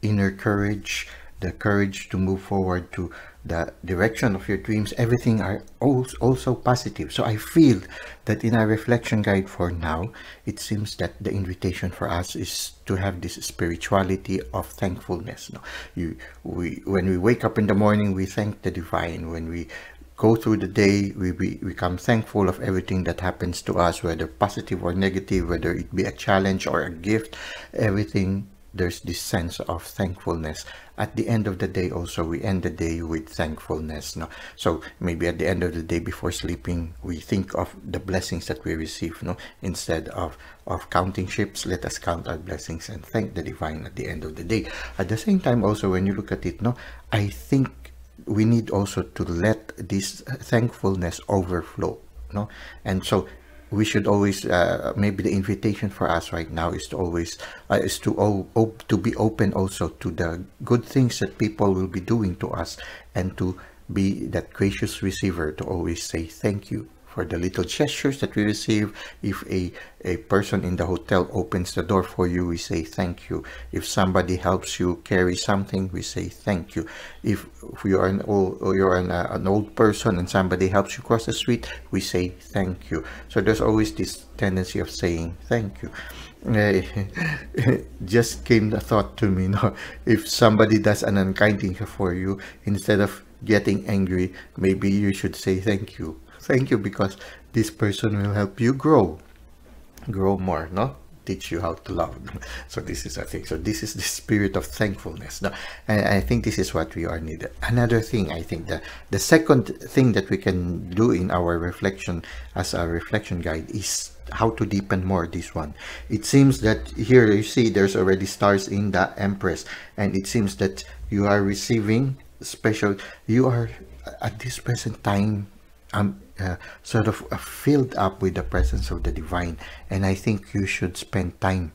inner courage, the courage to move forward to the direction of your dreams. Everything are also positive. So I feel that in our reflection guide for now, it seems that the invitation for us is to have this spirituality of thankfulness. When we wake up in the morning, we thank the divine. When we go through the day, we become thankful of everything that happens to us, whether positive or negative, whether it be a challenge or a gift, everything. There's this sense of thankfulness. At the end of the day also, we end the day with thankfulness. So maybe at the end of the day, before sleeping, we think of the blessings that we receive. Instead of counting ships, let us count our blessings and thank the divine at the end of the day. At the same time also, when you look at it, I think we need also to let this thankfulness overflow, and so we should always, maybe the invitation for us right now is to always to be open also to the good things that people will be doing to us, and to be that gracious receiver, to always say thank you for the little gestures that we receive. If a person in the hotel opens the door for you, we say thank you. If somebody helps you carry something, we say thank you. If you're an old person and somebody helps you cross the street, we say thank you. So there's always this tendency of saying thank you. Just came the thought to me, if somebody does an unkind thing for you, instead of getting angry, maybe you should say thank you. Thank you, because this person will help you grow more, teach you how to love. So this is a thing. So this is the spirit of thankfulness. And I think this is what we are needed. Another thing, I think the second thing that we can do in our reflection, as a reflection guide, is how to deepen more this one. It seems that here you see there's already stars in the Empress, and it seems that you are receiving special, you are at this present time, I'm sort of filled up with the presence of the divine, and I think you should spend time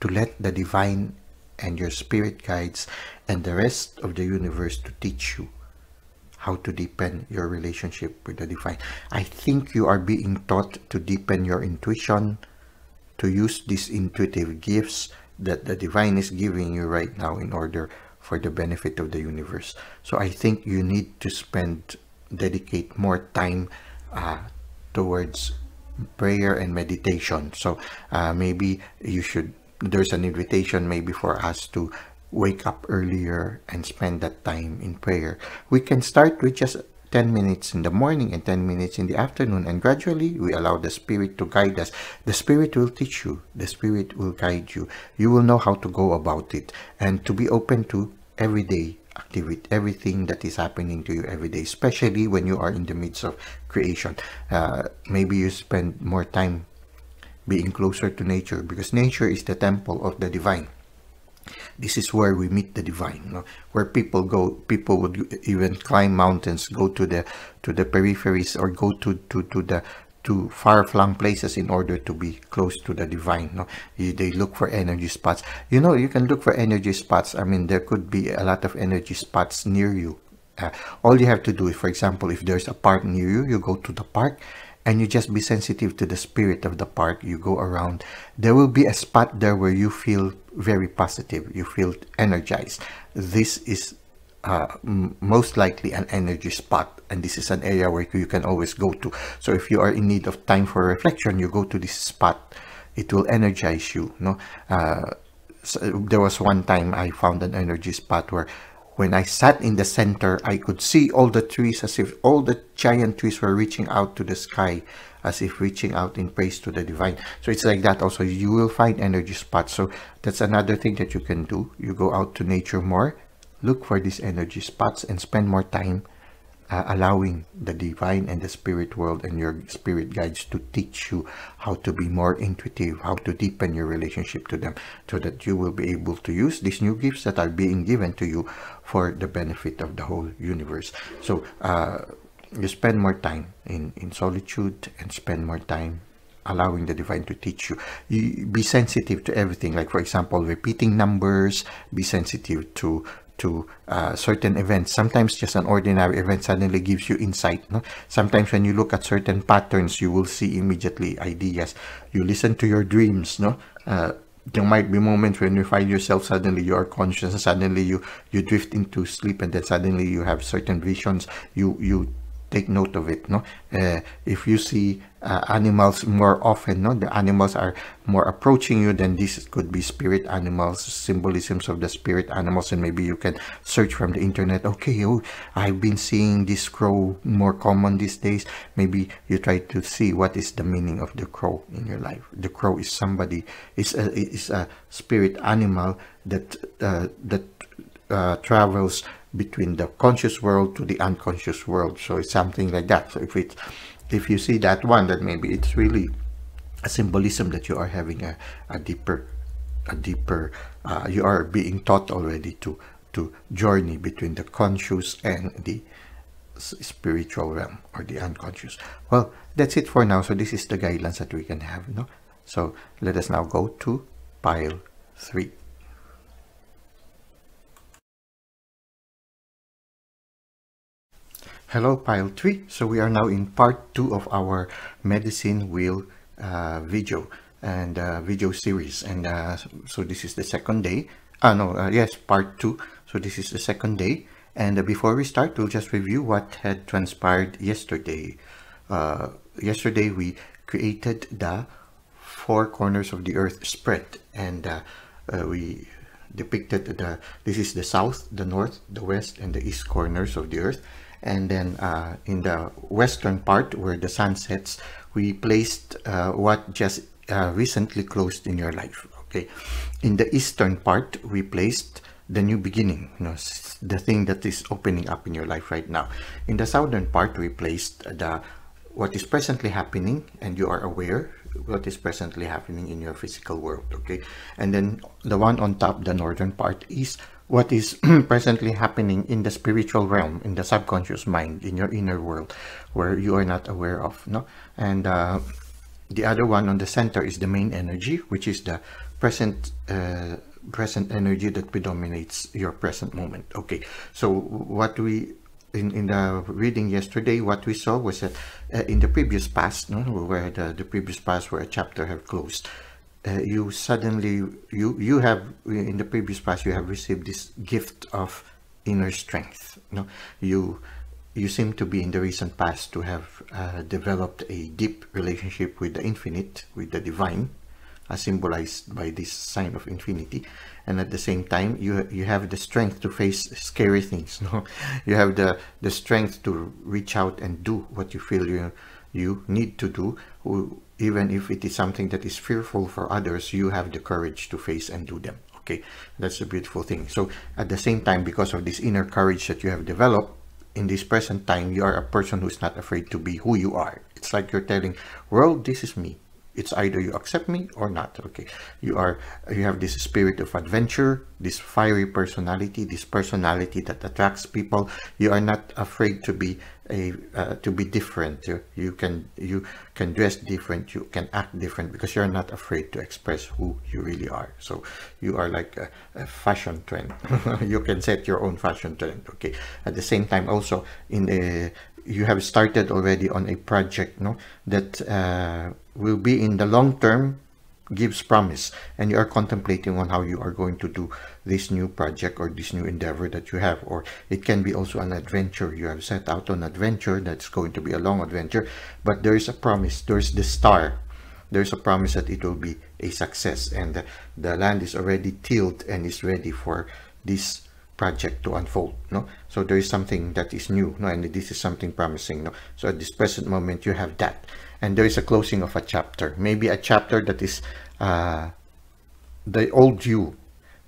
to let the divine and your spirit guides and the rest of the universe to teach you how to deepen your relationship with the divine. I think you are being taught to deepen your intuition, to use these intuitive gifts that the divine is giving you right now in order for the benefit of the universe. So I think you need to dedicate more time towards prayer and meditation. So maybe there's an invitation maybe for us to wake up earlier and spend that time in prayer. We can start with just 10 minutes in the morning and 10 minutes in the afternoon, and gradually we allow the Spirit to guide us. The Spirit will teach you. The Spirit will guide you. You will know how to go about it, and to be open to everyday activity, everything that is happening to you every day, especially when you are in the midst of creation. Maybe you spend more time being closer to nature, because nature is the temple of the divine. This is where we meet the divine, where people would even climb mountains, go to the peripheries, or go to far-flung places in order to be close to the divine. They look for energy spots. You can look for energy spots. I mean, there could be a lot of energy spots near you. All you have to do is, for example, if there's a park near you, you go to the park and you just be sensitive to the spirit of the park. You go around. There will be a spot there where you feel very positive. You feel energized. This is most likely an energy spot, and this is an area where you can always go to. So if you are in need of time for reflection, you go to this spot. It will energize you. So there was one time I found an energy spot where, when I sat in the center, I could see all the trees, as if all the giant trees were reaching out to the sky, as if reaching out in praise to the divine. So it's like that also. You will find energy spots. So that's another thing that you can do. You go out to nature more, look for these energy spots, and spend more time allowing the divine and the spirit world and your spirit guides to teach you how to be more intuitive, how to deepen your relationship to them, so that you will be able to use these new gifts that are being given to you for the benefit of the whole universe. So you spend more time in solitude, and spend more time allowing the divine to teach you. Be sensitive to everything, like, for example, repeating numbers. Be sensitive to certain events. Sometimes just an ordinary event suddenly gives you insight. Sometimes when you look at certain patterns, you will see immediately ideas. You listen to your dreams. There might be moments when you find yourself, suddenly you are conscious, and suddenly you drift into sleep, and then suddenly you have certain visions. You take note of it. If you see animals more often, the animals are more approaching you, then this could be spirit animals, symbolisms of the spirit animals. And maybe you can search from the internet. Okay, I've been seeing this crow more common these days. Maybe you try to see what is the meaning of the crow in your life. The crow is is a spirit animal that travels between the conscious world to the unconscious world. So it's something like that. So if you see that one, then maybe it's really a symbolism that you are having a deeper you are being taught already to journey between the conscious and the spiritual realm, or the unconscious. Well, that's it for now. So this is the guidelines that we can have. So let us now go to pile 3. Hello, pile 3. So we are now in part 2 of our medicine wheel video and video series, and so this is the second day. Yes, part 2. So this is the second day, and before we start, we'll just review what had transpired yesterday. Yesterday we created the 4 corners of the earth spread, and we depicted this is the south, the north, the west, and the east corners of the earth. And then in the western part, where the sun sets, we placed what just recently closed in your life. Okay. In the eastern part, we placed the new beginning, the thing that is opening up in your life right now. In the southern part, we placed what is presently happening, and you are aware what is presently happening in your physical world. Okay. And then the one on top, the northern part, is what is presently happening in the spiritual realm, in the subconscious mind, in your inner world, where you are not aware of, no? And the other one on the center is the main energy, which is the present present energy that predominates your present moment. Okay, so what we in the reading yesterday, what we saw was that in the previous past, no, where the previous past where a chapter have closed, you suddenly you have in the previous past you have received this gift of inner strength. No, you seem to be in the recent past to have developed a deep relationship with the infinite, with the divine, symbolized by this sign of infinity. And at the same time, you have the strength to face scary things. No, you have the strength to reach out and do what you feel you need to do, even if it is something that is fearful for others. You have the courage to face and do them. Okay, that's a beautiful thing. So at the same time, because of this inner courage that you have developed, in this present time, you are a person who's not afraid to be who you are. It's like you're telling world, this is me. It's either you accept me or not. Okay, you have this spirit of adventure, this fiery personality, this personality that attracts people. You are not afraid to be different. You can dress different, you can act different, because you're not afraid to express who you really are. So you are like a fashion trend. You can set your own fashion trend. Okay, at the same time also you have started already on a project, no, that will be in the long term, gives promise, and you are contemplating on how you are going to do this new project or this new endeavor that you have. Or it can be also an adventure. You have set out on adventure that's going to be a long adventure, but there is a promise. There's the star. There's a promise that it will be a success, and the land is already tilled and is ready for this project to unfold. No, so there is something that is new, no, and this is something promising. No, so at this present moment you have that, and there is a closing of a chapter, maybe a chapter that is the old you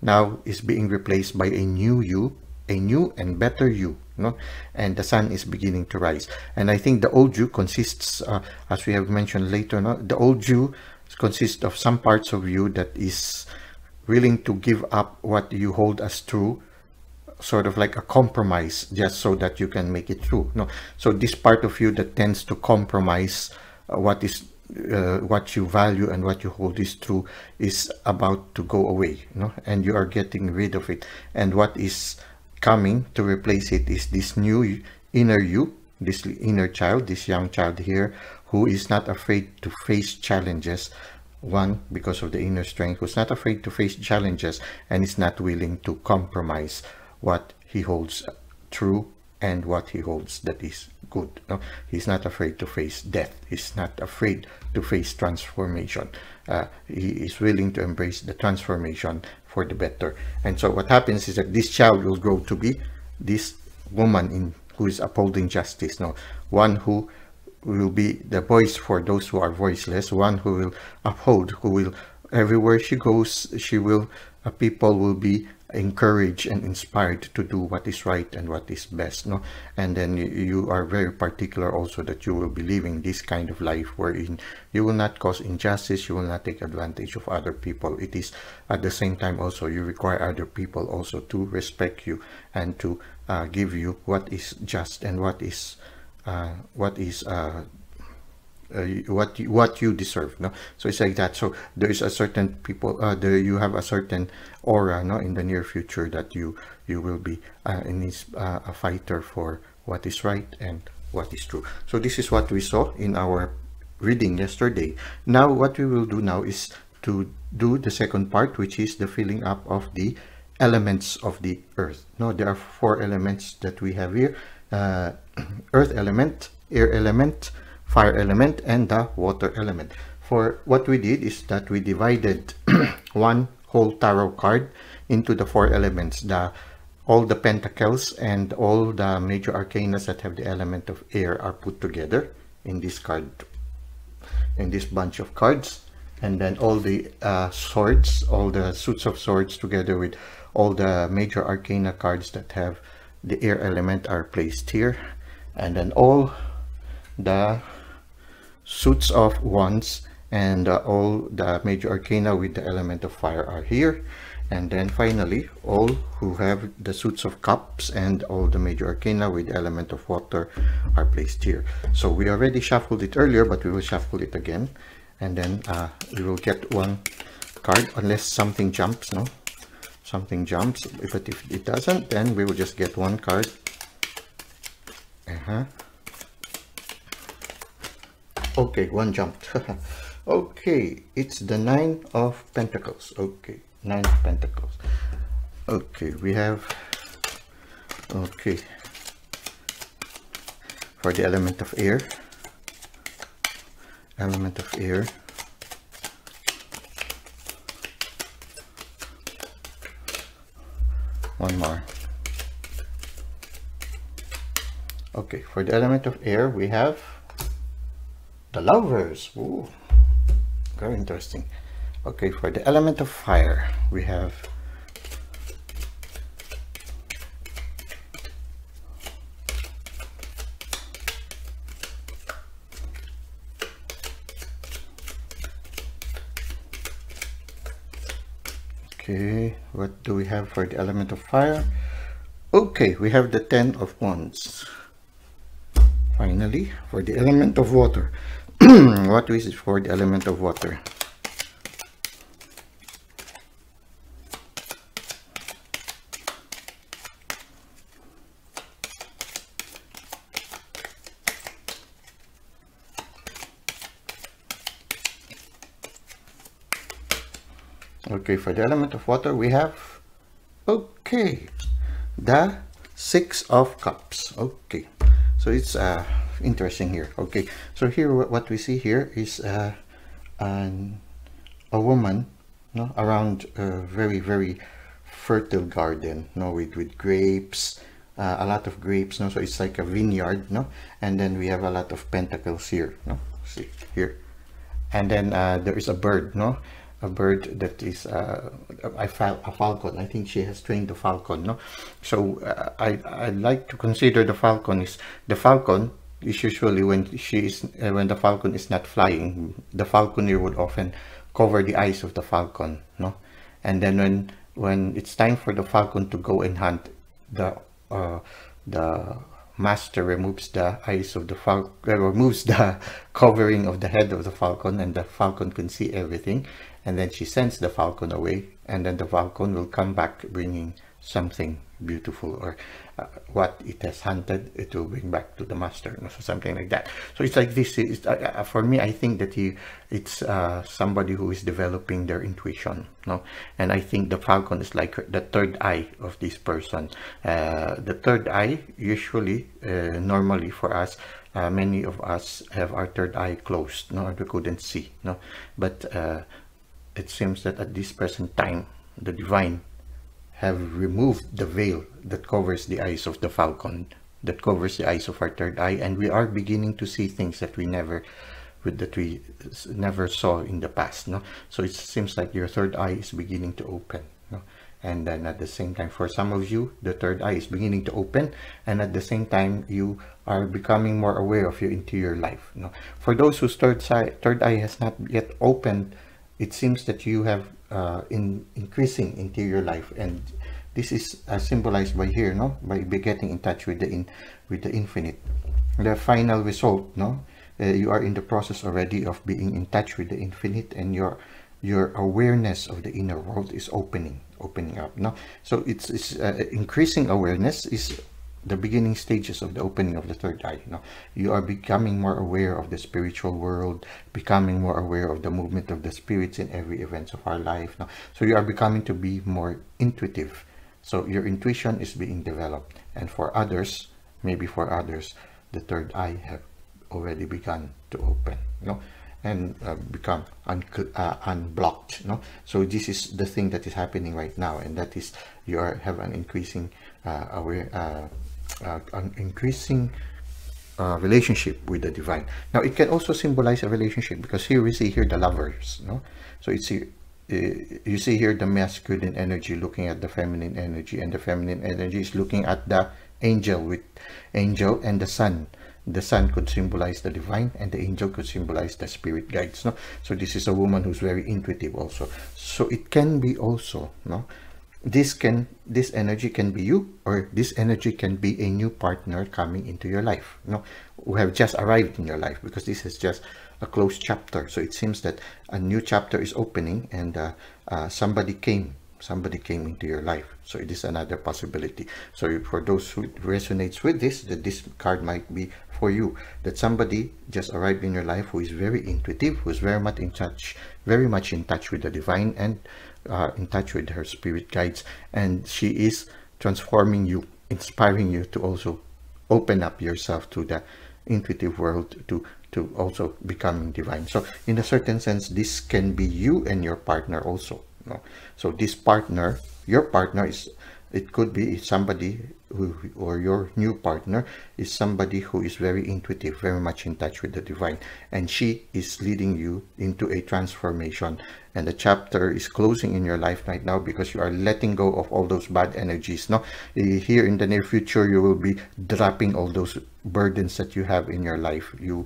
now is being replaced by a new you, a new and better you. No, and the sun is beginning to rise, and I think the old you consists, as we have mentioned later, no, the old you consists of some parts of you that is willing to give up what you hold as true, sort of like a compromise, just so that you can make it through. No, so this part of you that tends to compromise what you value and what you hold is true is about to go away. No, and you are getting rid of it, and what is coming to replace it is this new inner you, this inner child, this young child here, who is not afraid to face challenges. One, because of the inner strength, who's not afraid to face challenges and is not willing to compromise what he holds true and what he holds that is good. No, he's not afraid to face death. He's not afraid to face transformation. He is willing to embrace the transformation for the better. And so what happens is that this child will grow to be this woman who is upholding justice. No, one who will be the voice for those who are voiceless, one who will uphold, who will, everywhere she goes, people will be encouraged and inspired to do what is right and what is best. No, and then you are very particular also that you will be living this kind of life wherein you will not cause injustice, you will not take advantage of other people. It is at the same time also you require other people also to respect you and to give you what is just and what you deserve. No, so it's like that. So there is a certain people you have a certain aura, no, in the near future that you will be a fighter for what is right and what is true. So this is what we saw in our reading yesterday. Now what we will do now is to do the second part, which is the filling up of the elements of the earth. No, there are 4 elements that we have here: earth element, air element, fire element, and the water element. For what we did is that we divided one whole tarot card into the 4 elements, all the pentacles and all the major arcanas that have the element of air are put together in this card, in this bunch of cards, and then all the swords, all the suits of swords together with all the major arcana cards that have the air element are placed here, and then all the suits of wands and all the major arcana with the element of fire are here, And then finally, all who have the suits of cups and all the major arcana with the element of water are placed here. So we already shuffled it earlier, but we will shuffle it again. And then we will get one card unless something jumps, no? Something jumps. If it doesn't, then we will just get one card. Okay, one jumped. Okay, it's the Nine of Pentacles. Okay, Nine of Pentacles. Okay, we have, okay, for the element of air, one more. Okay, for the element of air, we have the Lovers. Ooh, very interesting. Okay, for the element of fire, we have okay, what do we have for the element of fire? Okay, we have the Ten of Wands. Finally, for the element of water, what is it for the element of water? Okay, for the element of water, we have, okay, the Six of Cups. Okay, so it's interesting here. Okay, so here what we see here is a woman, no, around a very fertile garden, no, with grapes, a lot of grapes, no, so it's like a vineyard, no, and then we have a lot of pentacles here, no, see here, and then there is a bird, no, a bird that is a falcon. I think she has trained the falcon, no, so I like to consider the falcon is usually when when the falcon is not flying, the falconer would often cover the eyes of the falcon, no, and then when it's time for the falcon to go and hunt, the master removes the eyes of the falcon, removes the covering of the head of the falcon, and the falcon can see everything, and then she sends the falcon away, and then the falcon will come back bringing something beautiful, or what it has hunted, it will bring back to the master, so something like that. So it's like this is for me, I think that it's somebody who is developing their intuition, no, and I think the falcon is like the third eye of this person. The third eye, usually, normally for us, many of us have our third eye closed, no, we couldn't see, no, but it seems that at this present time, the divine have removed the veil that covers the eyes of the falcon, that covers the eyes of our third eye, and we are beginning to see things that we never saw in the past, no. So it seems like your third eye is beginning to open, no, and then at the same time, for some of you, the third eye is beginning to open, and at the same time you are becoming more aware of your interior life, no. For those whose third eye has not yet opened, it seems that you have increasing interior life, and this is symbolized by here, no, by getting in touch with the infinite. The final result, no, you are in the process already of being in touch with the infinite, and your awareness of the inner world is opening up, no. So it's increasing awareness is the beginning stages of the opening of the third eye. You are becoming more aware of the spiritual world, becoming more aware of the movement of the spirits in every event of our life. So you are becoming to be more intuitive. So your intuition is being developed, and for others, maybe for others, the third eye have already begun to open, and become unblocked, So this is the thing that is happening right now, and that is you have an increasing relationship with the divine. Now it can also symbolize a relationship, because here we see here the Lovers, so it's here, you see here the masculine energy looking at the feminine energy, and the feminine energy is looking at the angel and the sun. The sun could symbolize the divine, and the angel could symbolize the spirit guides. No, so this is a woman who's very intuitive also. So it can be also, no, this energy can be you, or this energy can be a new partner coming into your life, no, who have just arrived in your life, because this is just a closed chapter. So it seems that a new chapter is opening, and somebody came into your life. So it is another possibility. So for those who resonates with this, that this card might be for you, that somebody just arrived in your life who is very intuitive, who is very much in touch with the divine, and in touch with her spirit guides, and she is transforming you, inspiring you to also open up yourself to the intuitive world, to also becoming divine. So in a certain sense, this can be you and your partner also, no? So this partner, your partner, is, it could be somebody who, or your new partner is somebody who is very intuitive, very much in touch with the divine, and she is leading you into a transformation, and the chapter is closing in your life right now, because you are letting go of all those bad energies. No, here in the near future, you will be dropping all those burdens that you have in your life. You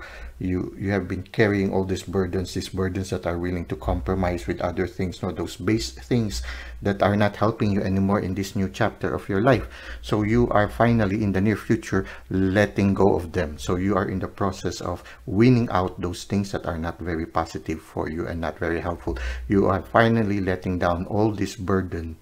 have been carrying all these burdens that are willing to compromise with other things, no, those base things that are not helping you anymore in this new chapter of your life. So you are finally in the near future letting go of them. So you are in the process of winning out those things that are not very positive for you and not very helpful. You are finally letting down all this burden,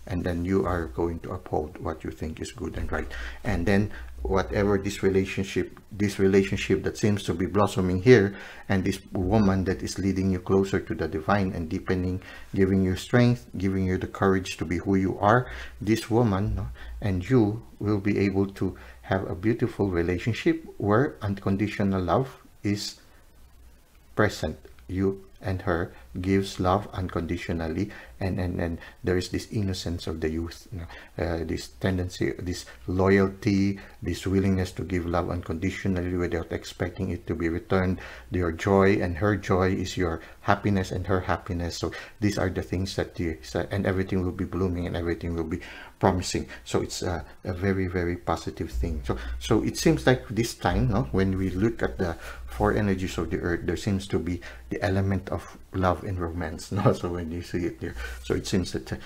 and then you are going to uphold what you think is good and right. And then whatever this relationship that seems to be blossoming here, and this woman that is leading you closer to the divine and deepening, giving you strength, giving you the courage to be who you are, this woman and you will be able to have a beautiful relationship where unconditional love is present. You and her gives love unconditionally, and there is this innocence of the youth, this tendency, this loyalty, this willingness to give love unconditionally without expecting it to be returned. Your joy and her joy is your happiness and her happiness. So these are the things that and everything will be blooming and everything will be promising. So it's a very, very positive thing. So it seems like this time, when we look at the four energies of the earth, there seems to be the element of love and romance. So when you see it there, so it seems that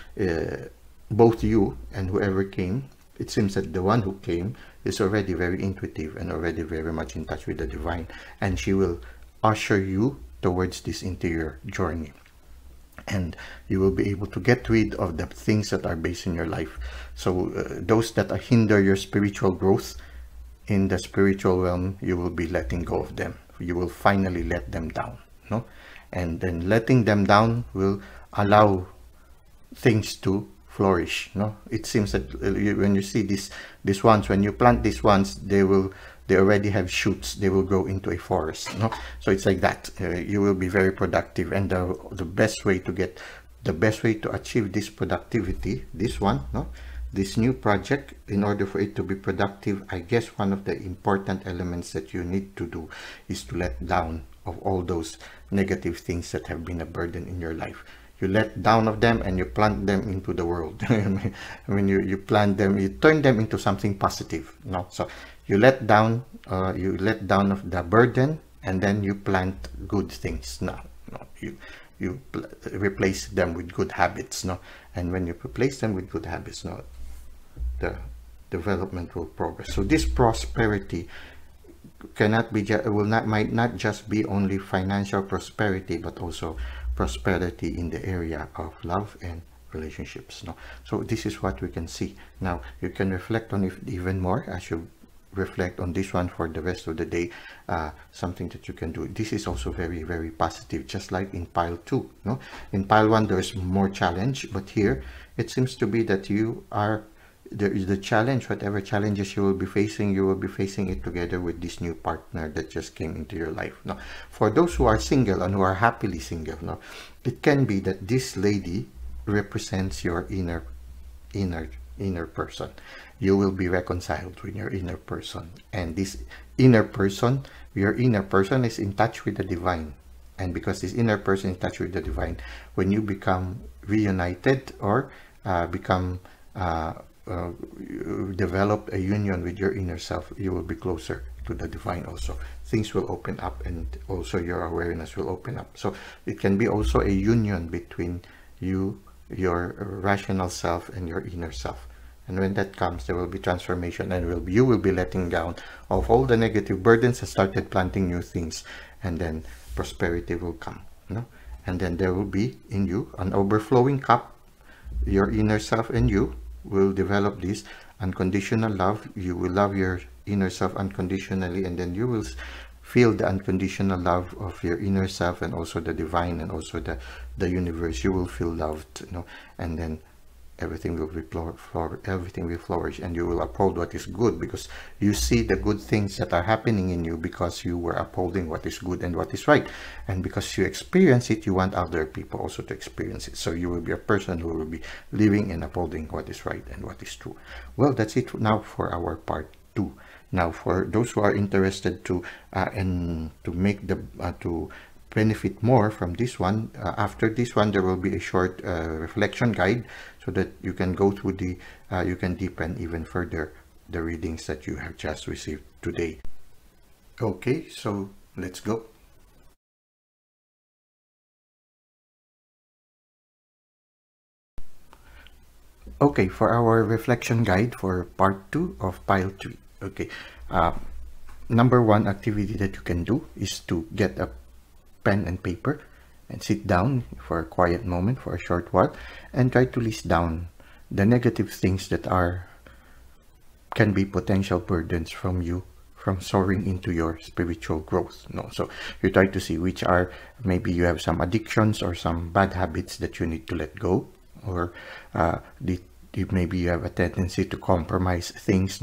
both you and whoever came, it seems that the one who came is already very intuitive and already very much in touch with the divine, and she will usher you towards this interior journey, and you will be able to get rid of the things that are based in your life. So those that hinder your spiritual growth in the spiritual realm, you will be letting go of them. You will finally let them down, and then letting them down will allow things to flourish. It seems that when you see these ones, when you plant these ones, they already have shoots. They will grow into a forest. So it's like that. You will be very productive, and the best way to achieve this productivity, this new project, in order for it to be productive, I guess one of the important elements that you need to do is to let down of all those negative things that have been a burden in your life. You let down of them and you plant them into the world. You plant them, you turn them into something positive. So you let down of the burden, and then you plant good things. You replace them with good habits. And when you replace them with good habits, the development will progress. So this prosperity might not just be only financial prosperity, but also prosperity in the area of love and relationships. So this is what we can see. Now you can reflect on it even more as you reflect on this one for the rest of the day. Something that you can do. This is also very, very positive, just like in pile 2. In pile 1 there's more challenge, but here it seems to be that there is the challenge. Whatever challenges you will be facing it together with this new partner that just came into your life. For those who are single and who are happily single, it can be that this lady represents your inner person. You will be reconciled with your inner person, and this inner person, your inner person, is in touch with the divine. And because this inner person is in touch with the divine, when you become reunited or develop a union with your inner self, you will be closer to the divine also. Things will open up, and also your awareness will open up. So it can be also a union between you, your rational self, and your inner self. And when that comes, there will be transformation, and you will be letting down of all the negative burdens and started planting new things, and then prosperity will come. And then there will be in you an overflowing cup. Your inner self and you will develop this unconditional love. You will love your inner self unconditionally, and then you will feel the unconditional love of your inner self, and also the divine, and also the universe. You will feel loved, and then everything will be everything will flourish, and you will uphold what is good, because you see the good things that are happening in you, because you were upholding what is good and what is right, and because you experience it, you want other people also to experience it. So you will be a person who will be living and upholding what is right and what is true. Well, that's it now for our part 2. Now, for those who are interested to and to make the to benefit more from this one, after this one there will be a short reflection guide, so that you can go through the you can deepen even further the readings that you have just received today. Okay, so let's go. Okay, for our reflection guide for part 2 of pile 3. Okay, number 1 activity that you can do is to get a pen and paper and sit down for a quiet moment for a short while, and try to list down the negative things that can be potential burdens from you from soaring into your spiritual growth. So you try to see which are, maybe you have some addictions or some bad habits that you need to let go, or maybe you have a tendency to compromise things,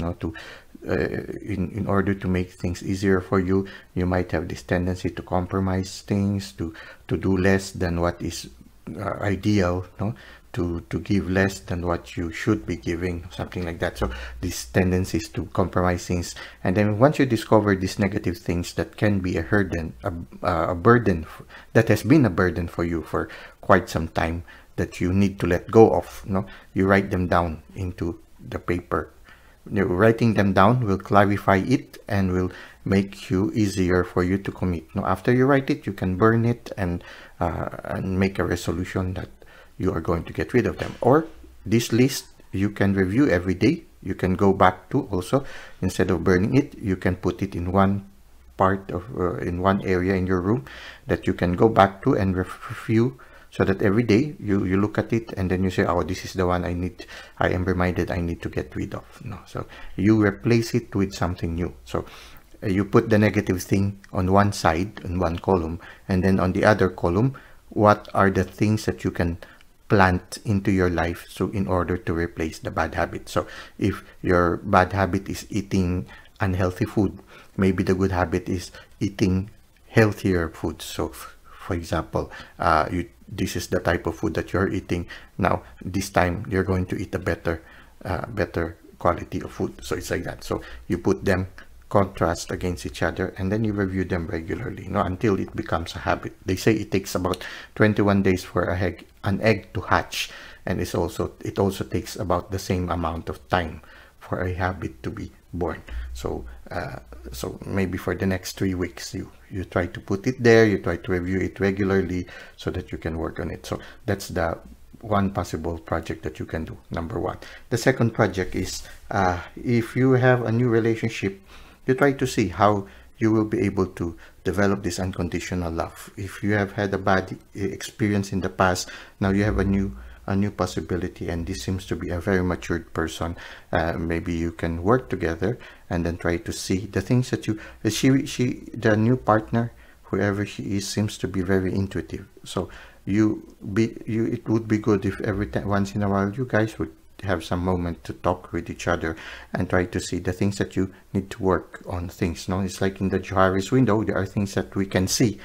in order to make things easier for you. You might have this tendency to compromise things, to do less than what is ideal, to give less than what you should be giving, something like that. So these tendencies to compromise things, and then once you discover these negative things that can be a burden, that has been a burden for you for quite some time, that you need to let go of, you write them down into the paper. Writing them down will clarify it and will make you easier for you to commit. After you write it, you can burn it and make a resolution that you are going to get rid of them. Or this list you can review every day. You can go back to also, instead of burning it, you can put it in one part of in one area in your room that you can go back to and review, so that every day you look at it, and then you say, oh, this is the one I am reminded I need to get rid of. So you replace it with something new. So you put the negative thing on one side, in one column, and then on the other column, what are the things that you can plant into your life, so in order to replace the bad habit. So if your bad habit is eating unhealthy food, maybe the good habit is eating healthier food. So for example, this is the type of food that you're eating now. This time you're going to eat a better quality of food. So it's like that. So you put them contrast against each other, and then you review them regularly, until it becomes a habit. They say it takes about 21 days for an egg to hatch, and it also takes about the same amount of time for a habit to be born. So so maybe for the next 3 weeks, you try to put it there, you try to review it regularly, so that you can work on it. So that's the one possible project that you can do, number 1. The second project is, if you have a new relationship, you try to see how you will be able to develop this unconditional love. If you have had a bad experience in the past, now you have a new possibility, and this seems to be a very matured person. Maybe you can work together and then try to see the things that the new partner, whoever she is, seems to be very intuitive. So it would be good if once in a while you guys would have some moment to talk with each other and try to see the things that you need to work on things. It's like in the Johari's window, there are things that we can see,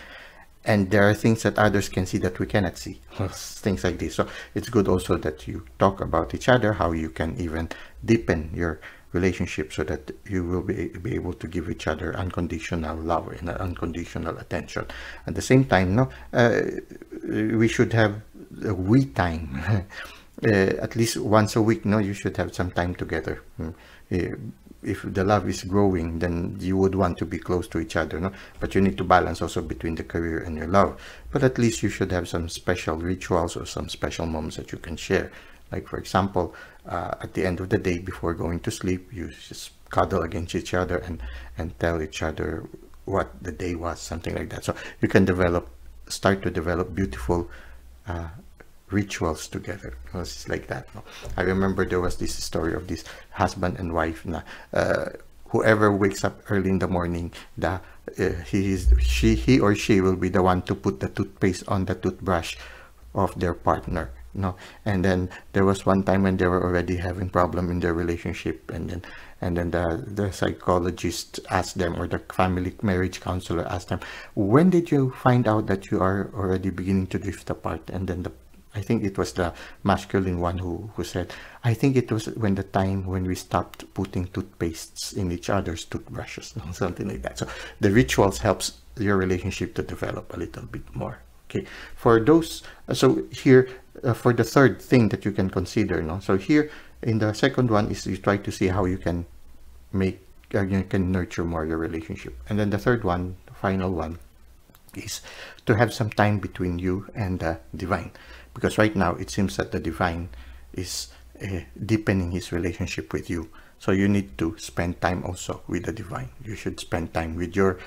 and there are things that others can see that we cannot see. Things like this. So it's good also that you talk about each other, how you can even deepen your relationship, so that you will be able to give each other unconditional love and unconditional attention. At the same time, we should have a we time. At least once a week, you should have some time together. if the love is growing, then you would want to be close to each other, no? But you need to balance also between the career and your love. But at least you should have some special rituals or some special moments that you can share. Like, for example, at the end of the day, before going to sleep, you just cuddle against each other and tell each other what the day was, something like that. So you can start to develop beautiful rituals together. It's like that, no? I remember there was this story of this husband and wife. Whoever wakes up early in the morning, he or she will be the one to put the toothpaste on the toothbrush of their partner. No, and then there was one time when they were already having problem in their relationship, and then the psychologist asked them, or the family marriage counselor asked them, when did you find out that you are already beginning to drift apart? And then I think it was the masculine one who said, I think it was when we stopped putting toothpastes in each other's toothbrushes, something like that. So the rituals helps your relationship to develop a little bit more. Okay, for those, so here for the third thing that you can consider, no? So here in the second one is you try to see how you can you can nurture more your relationship. And then the third one, the final one, is to have some time between you and the divine, because right now it seems that the divine is deepening his relationship with you. So you need to spend time also with the divine. You should spend time with your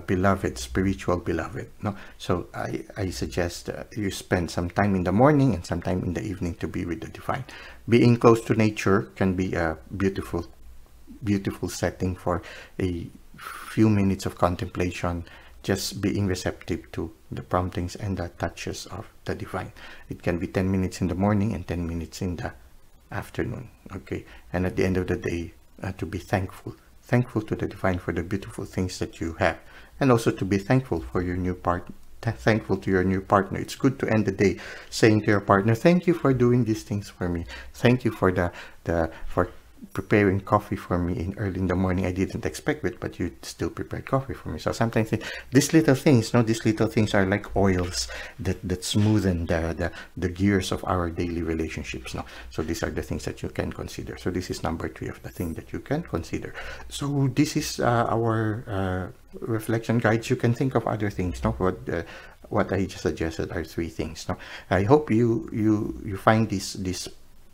beloved, spiritual beloved, no? So I suggest you spend some time in the morning and some time in the evening to be with the divine. Being close to nature can be a beautiful setting for a few minutes of contemplation, just being receptive to the promptings and the touches of the divine. It can be 10 minutes in the morning and 10 minutes in the afternoon. Okay, and at the end of the day, to be thankful to the divine for the beautiful things that you have, and also to be thankful for your new thankful to your new partner. It's good to end the day saying to your partner, thank you for doing these things for me. Thank you for for preparing coffee for me early in the morning. I didn't expect it, but you still prepared coffee for me. So sometimes these little things, these little things are like oils that smoothen the gears of our daily relationships. So these are the things that you can consider. So this is number 3 of the thing that you can consider. So this is our reflection guides. You can think of other things. What I just suggested are 3 things. I hope you find this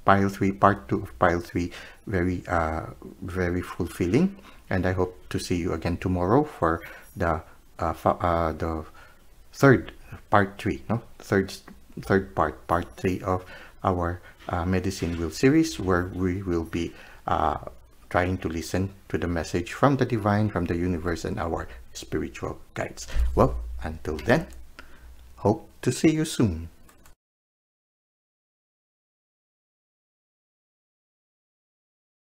pile 3, part 2 of pile 3 very fulfilling, and I hope to see you again tomorrow for the third part 3, third part 3 of our medicine wheel series, where we will be trying to listen to the message from the divine, from the universe, and our spiritual guides. Well, until then, hope to see you soon.